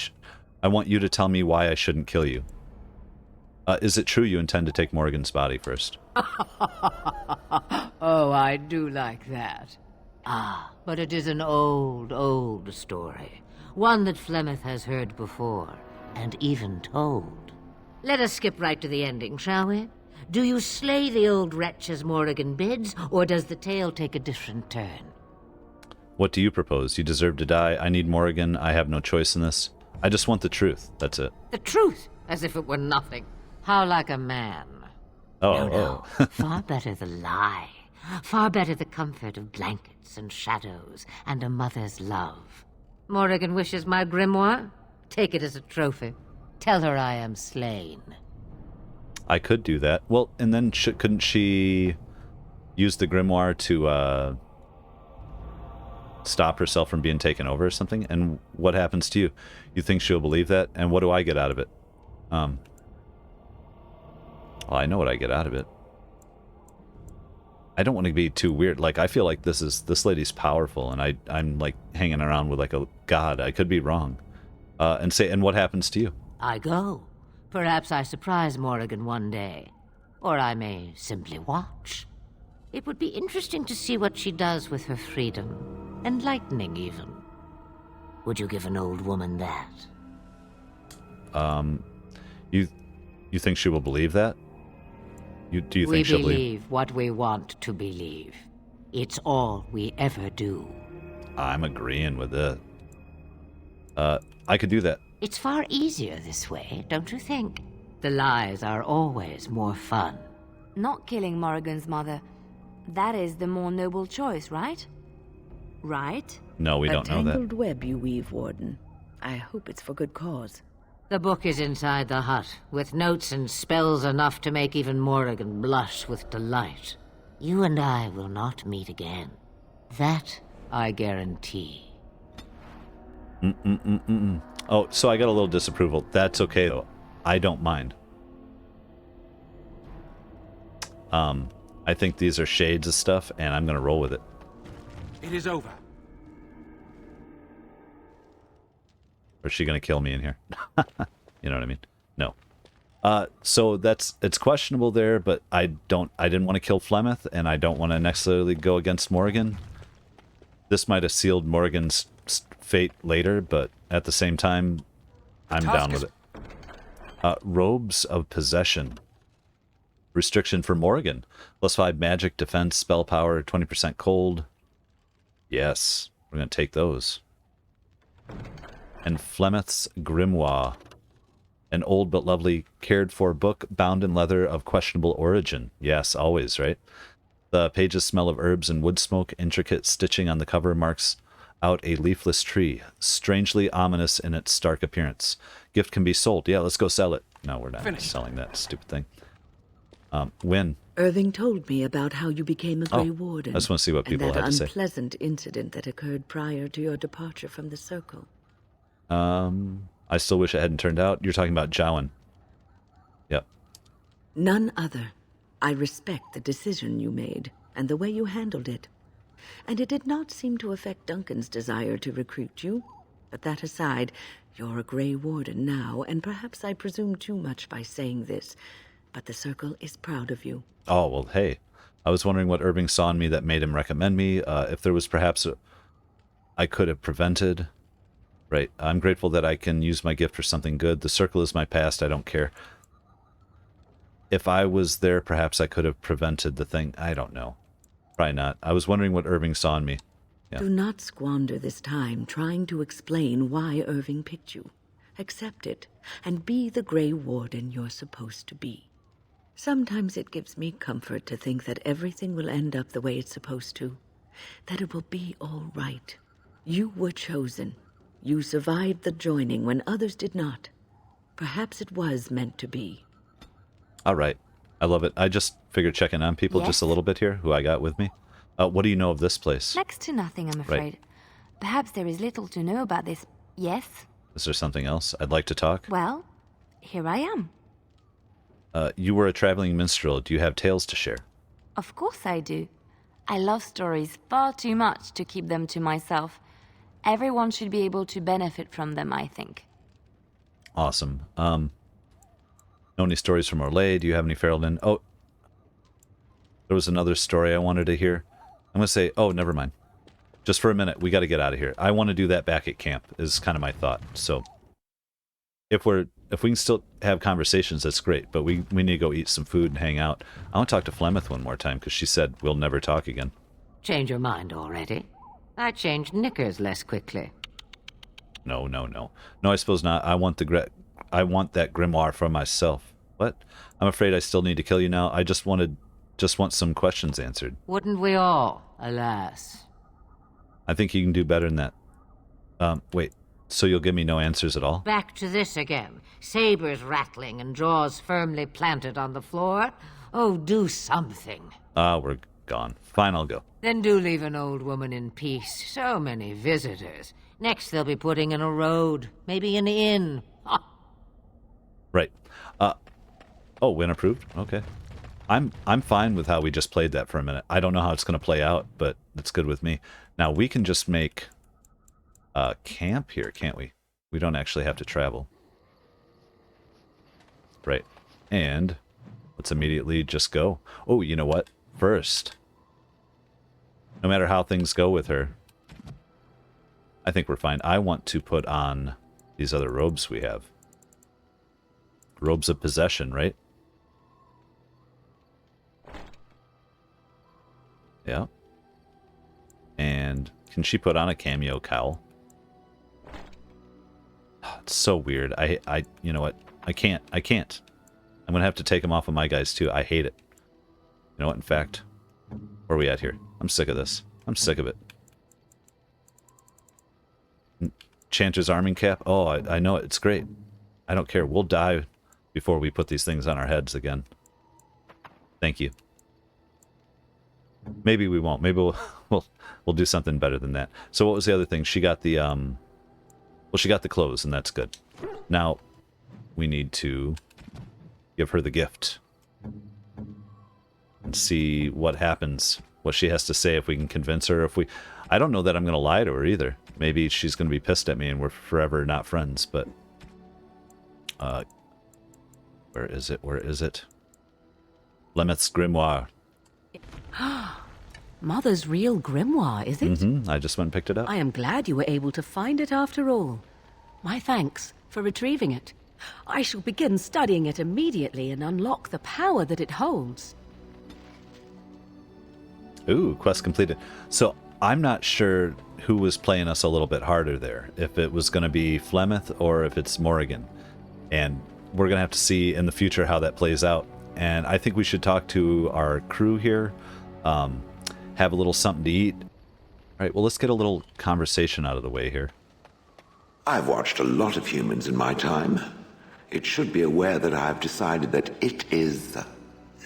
I want you to tell me why I shouldn't kill you. Is it true you intend to take Morrigan's body first? Oh, I do like that. Ah, but it is an old, old story. One that Flemeth has heard before, and even told. Let us skip right to the ending, shall we? Do you slay the old wretch as Morrigan bids, or does the tale take a different turn? What do you propose? You deserve to die. I need Morrigan. I have no choice in this. I just want the truth. That's it. The truth? As if it were nothing. How like a man. Oh, no. Far better the lie. Far better the comfort of blankets and shadows and a mother's love. Morrigan wishes my grimoire? Take it as a trophy. Tell her I am slain. I could do that. Well, and then couldn't she use the grimoire to stop herself from being taken over or something? And what happens to you? You think she'll believe that? And what do I get out of it? Well, I know what I get out of it. I don't want to be too weird. Like, I feel like this lady's powerful, and I'm like hanging around with like a god. I could be wrong. And what happens to you? I go. Perhaps I surprise Morrigan one day. Or I may simply watch. It would be interesting to see what she does with her freedom. Enlightening, even. Would you give an old woman that? You think she will believe that? Do you think she'll believe? We believe what we want to believe. It's all we ever do. I'm agreeing with it. I could do that. It's far easier this way, don't you think? The lies are always more fun. Not killing Morrigan's mother. That is the more noble choice, right? Right? No, we don't know that. A tangled web you weave, Warden. I hope it's for good cause. The book is inside the hut, with notes and spells enough to make even Morrigan blush with delight. You and I will not meet again. That I guarantee. Oh, so I got a little disapproval. That's okay, though. I don't mind. I think these are shades of stuff, and I'm going to roll with it. It is over. Or is she going to kill me in here? You know what I mean? No. So it's questionable there, but I didn't want to kill Flemeth, and I don't want to necessarily go against Morrigan. This might have sealed Morrigan's fate later, but at the same time, I'm down with it. Robes of Possession. Restriction for Morrigan. +5 magic, defense, spell power, 20% cold. Yes, we're going to take those. And Flemeth's Grimoire. An old but lovely, cared-for book bound in leather of questionable origin. Yes, always, right? The pages smell of herbs and wood smoke. Intricate stitching on the cover marks out a leafless tree, strangely ominous in its stark appearance. Gift can be sold. Yeah, let's go sell it. No, we're not selling that stupid thing. Win. Irving told me about how you became a Grey Warden. I just want to see what people had to say. And that unpleasant incident that occurred prior to your departure from the Circle. I still wish it hadn't turned out. You're talking about Joam. Yep. None other. I respect the decision you made and the way you handled it. And it did not seem to affect Duncan's desire to recruit you. But that aside, you're a Grey Warden now, and perhaps I presume too much by saying this, but the Circle is proud of you. Oh, well, hey. I was wondering what Irving saw in me that made him recommend me. If there was perhaps I could have prevented. Right. I'm grateful that I can use my gift for something good. The Circle is my past. I don't care. If I was there, perhaps I could have prevented the thing. I don't know. Probably not. I was wondering what Irving saw in me. Yeah. Do not squander this time trying to explain why Irving picked you. Accept it, and be the Grey Warden you're supposed to be. Sometimes it gives me comfort to think that everything will end up the way it's supposed to. That it will be all right. You were chosen. You survived the joining when others did not. Perhaps it was meant to be. All right. I love it. I just figured checking on people just a little bit here, who I got with me. What do you know of this place? Next to nothing, I'm afraid. Right. Perhaps there is little to know about this. Yes? Is there something else? I'd like to talk. Well, here I am. You were a traveling minstrel. Do you have tales to share? Of course I do. I love stories far too much to keep them to myself. Everyone should be able to benefit from them, I think. Awesome. Know any stories from Orlais? Do you have any Ferelden? Oh, there was another story I wanted to hear. I'm going to say, oh, never mind. Just for a minute, we got to get out of here. I want to do that back at camp, is kind of my thought. So, if we can still have conversations, that's great. But we need to go eat some food and hang out. I want to talk to Flemeth one more time, because she said we'll never talk again. Change your mind already? I changed knickers less quickly. No, I suppose not. I want that grimoire for myself. What? I'm afraid I still need to kill you now. I just want some questions answered. Wouldn't we all, alas? I think you can do better than that. Wait. So you'll give me no answers at all? Back to this again. Sabers rattling and jaws firmly planted on the floor. Oh, do something. We're gone. Fine, I'll go. Then do leave an old woman in peace. So many visitors. Next they'll be putting in a road. Maybe an inn. Right. Oh, win approved? Okay. I'm fine with how we just played that for a minute. I don't know how it's going to play out, but it's good with me. Now, we can just make camp here, can't we? We don't actually have to travel. Right. And let's immediately just go. Oh, you know what? First, no matter how things go with her, I think we're fine. I want to put on these other robes we have. Robes of possession, right? Yeah. And can she put on a cameo cowl? Oh, it's so weird. You know what? I can't. I'm going to have to take them off of my guys too. I hate it. You know what? In fact, where are we at here? I'm sick of this. I'm sick of it. Chanter's arming cap? Oh, I know it. It's great. I don't care. We'll die before we put these things on our heads again. Thank you. Maybe we won't. Maybe we'll do something better than that. So what was the other thing? She got the well, she got the clothes, and that's good. Now we need to give her the gift and see what happens. What she has to say, if we can convince her. I don't know that I'm going to lie to her either. Maybe she's going to be pissed at me and we're forever not friends, but Where is it? Where is it? Flemeth's Grimoire. Mother's real grimoire, is it? Mm-hmm. I just went and picked it up. I am glad you were able to find it after all. My thanks for retrieving it. I shall begin studying it immediately and unlock the power that it holds. Ooh, quest completed. So I'm not sure who was playing us a little bit harder there. If it was going to be Flemeth or if it's Morrigan. And we're going to have to see in the future how that plays out. And I think we should talk to our crew here. Have a little something to eat. All right, well, let's get a little conversation out of the way here. I've watched a lot of humans in my time. It should be aware that I've decided that it is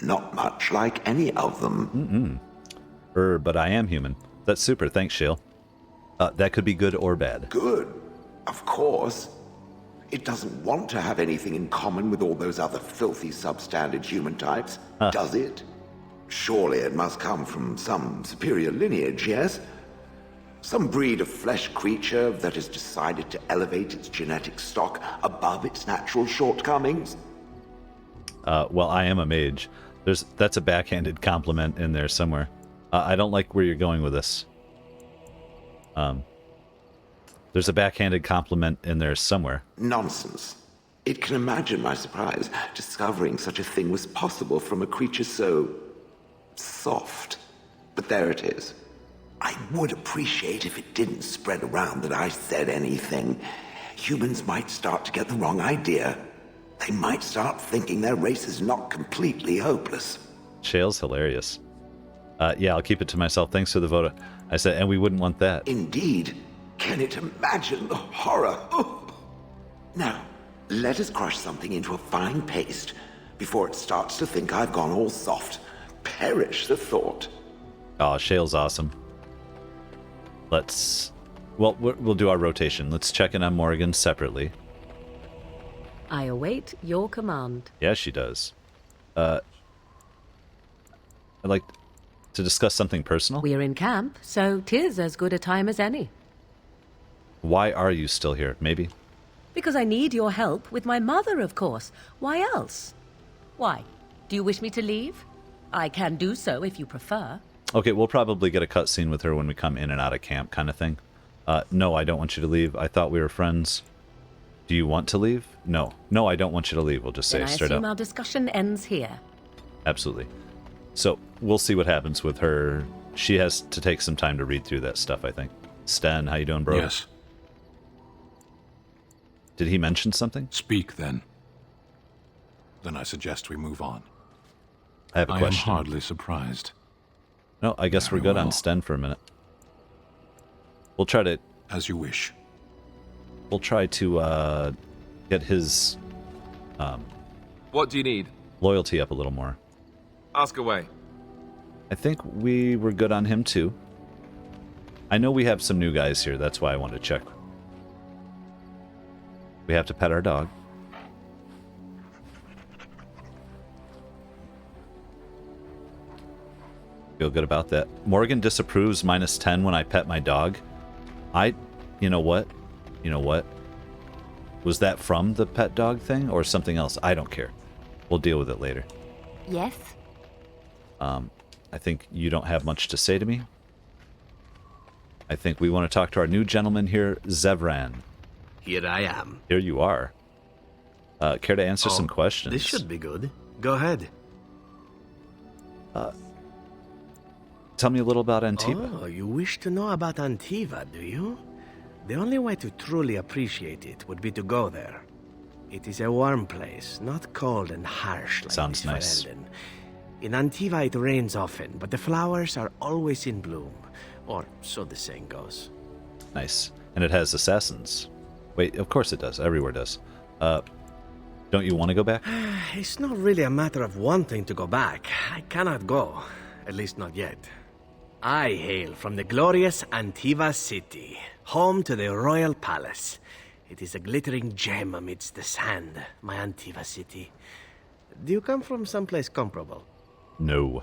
not much like any of them. But I am human. That's super. Thanks, Shale. That could be good or bad. Good, of course. It doesn't want to have anything in common with all those other filthy substandard human types, does it? Surely it must come from some superior lineage, yes? Some breed of flesh creature that has decided to elevate its genetic stock above its natural shortcomings? Well, I am a mage. That's a backhanded compliment in there somewhere. I don't like where you're going with this. There's a backhanded compliment in there somewhere. Nonsense. It can imagine my surprise discovering such a thing was possible from a creature so soft. But there it is. I would appreciate if it didn't spread around that I said anything. Humans might start to get the wrong idea. They might start thinking their race is not completely hopeless. Shale's hilarious. Yeah, I'll keep it to myself. Thanks for the vote. I said, and we wouldn't want that. Indeed. Can it imagine the horror? Oh. Now, let us crush something into a fine paste before it starts to think I've gone all soft. Perish the thought. Oh, Shale's awesome. We'll do our rotation. Let's check in on Morrigan separately. I await your command. Yeah, she does. I'd like to discuss something personal. We're in camp, so 'tis as good a time as any. Why are you still here, maybe? Because I need your help with my mother, of course. Why else? Why? Do you wish me to leave? I can do so if you prefer. Okay, we'll probably get a cutscene with her when we come in and out of camp kind of thing. No, I don't want you to leave. I thought we were friends. Do you want to leave? No. No, I don't want you to leave. We'll just say it straight up. I assume our discussion ends here. Absolutely. So, we'll see what happens with her. She has to take some time to read through that stuff, I think. Sten, how you doing, bro? Yes. Did he mention something? Speak, then. Then I suggest we move on. I have a question. I am hardly surprised. No, I guess we're good on Sten for a minute. We'll try to... As you wish. We'll try to get his... What do you need? Loyalty up a little more. Ask away. I think we were good on him, too. I know we have some new guys here. That's why I wanted to check. We have to pet our dog. Feel good about that. Morgan disapproves -10 when I pet my dog. You know what? You know what? Was that from the pet dog thing or something else? I don't care. We'll deal with it later. Yes? I think you don't have much to say to me. I think we want to talk to our new gentleman here, Zevran. Here I am. Here you are. Care to answer some questions? This should be good. Go ahead. Tell me a little about Antivan. Oh, you wish to know about Antivan, do you? The only way to truly appreciate it would be to go there. It is a warm place, not cold and harsh like Sounds nice. Ferelden. In Antiva it rains often, but the flowers are always in bloom. Or so the saying goes. Nice. And it has assassins. Wait, of course it does. Everywhere does. Don't you want to go back? It's not really a matter of wanting to go back. I cannot go. At least not yet. I hail from the glorious Antiva city, home to the royal palace. It is a glittering gem amidst the sand, my Antiva city. Do you come from someplace comparable? No.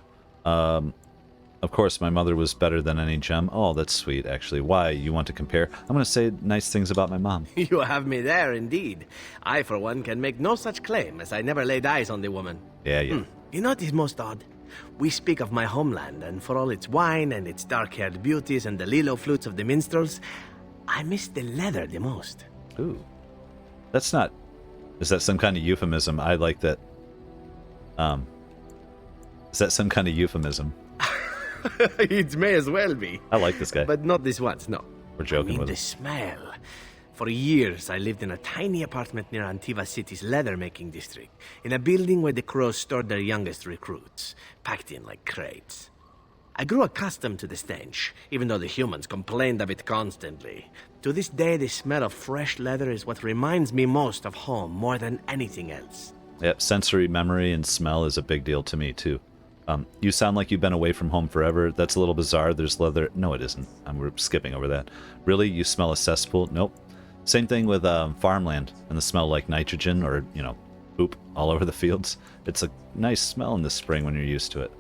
Of course, my mother was better than any gem. Oh, that's sweet, actually. Why? You want to compare? I'm going to say nice things about my mom. You have me there, indeed. I, for one, can make no such claim, as I never laid eyes on the woman. Yeah. You know what is most odd? We speak of my homeland, and for all its wine and its dark-haired beauties and the lilo flutes of the minstrels, I miss the leather the most. Ooh. That's not... Is that some kind of euphemism? I like that. Is that some kind of euphemism? It may as well be. I like this guy. But not this once, no. We're joking with the him. smell. For years, I lived in a tiny apartment near Antiva City's leather-making district, in a building where the Crows stored their youngest recruits, packed in like crates. I grew accustomed to the stench, even though the humans complained of it constantly. To this day, the smell of fresh leather is what reminds me most of home more than anything else. Yep, sensory memory and smell is a big deal to me, too. You sound like you've been away from home forever. That's a little bizarre. There's leather. No, it isn't. We're skipping over that. Really? You smell a cesspool? Nope. Same thing with farmland and the smell like nitrogen or, poop all over the fields. It's a nice smell in the spring when you're used to it.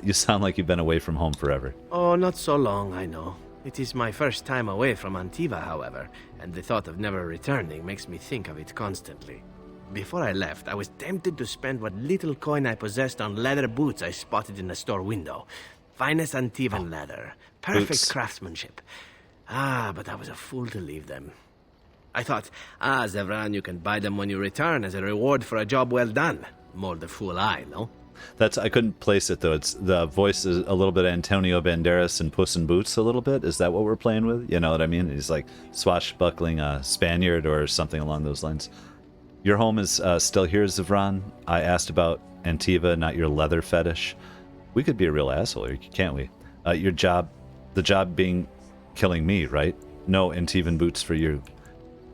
You sound like you've been away from home forever. Oh, not so long, I know. It is my first time away from Antiva, however, and the thought of never returning makes me think of it constantly. Before I left, I was tempted to spend what little coin I possessed on leather boots I spotted in the store window. Finest Antivan leather. Perfect boots. Craftsmanship. But I was a fool to leave them. I thought, Zevran, you can buy them when you return as a reward for a job well done. More the fool I, no? I couldn't place it, though. It's the voice is a little bit Antonio Banderas and Puss in Boots a little bit. Is that what we're playing with? You know what I mean? He's like swashbuckling Spaniard or something along those lines. Your home is still here, Zevran. I asked about Antiva, not your leather fetish. We could be a real asshole here, can't we? The job being killing me, right? No Antivan boots for you.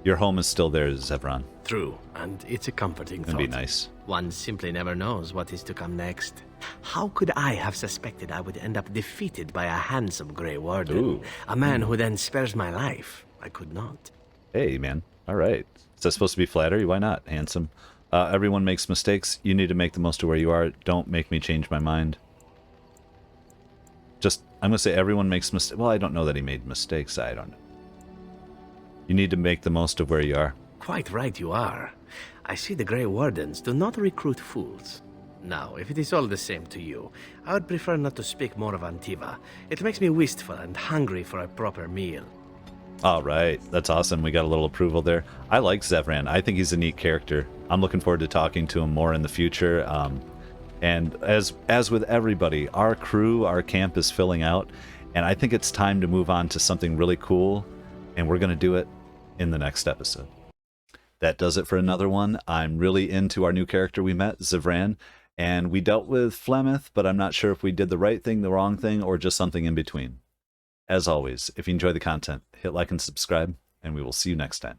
Your home is still there, Zevran. True, and it's a comforting thought. It'd be nice. One simply never knows what is to come next. How could I have suspected I would end up defeated by a handsome Grey Warden? Ooh. A man who then spares my life? I could not. Hey, man. All right. Is that supposed to be flattery? Why not, handsome? Everyone makes mistakes. You need to make the most of where you are. Don't make me change my mind. I'm going to say everyone makes mistakes. Well, I don't know that he made mistakes. I don't know. You need to make the most of where you are. Quite right you are. I see the Grey Wardens do not recruit fools. Now, if it is all the same to you, I would prefer not to speak more of Antiva. It makes me wistful and hungry for a proper meal. All right. That's awesome. We got a little approval there. I like Zevran. I think he's a neat character. I'm looking forward to talking to him more in the future. And as with everybody, our crew, our camp is filling out, and I think it's time to move on to something really cool, and we're going to do it in the next episode. That does it for another one. I'm really into our new character we met, Zevran, and we dealt with Flemeth, but I'm not sure if we did the right thing, the wrong thing, or just something in between. As always, if you enjoy the content, hit like and subscribe, and we will see you next time.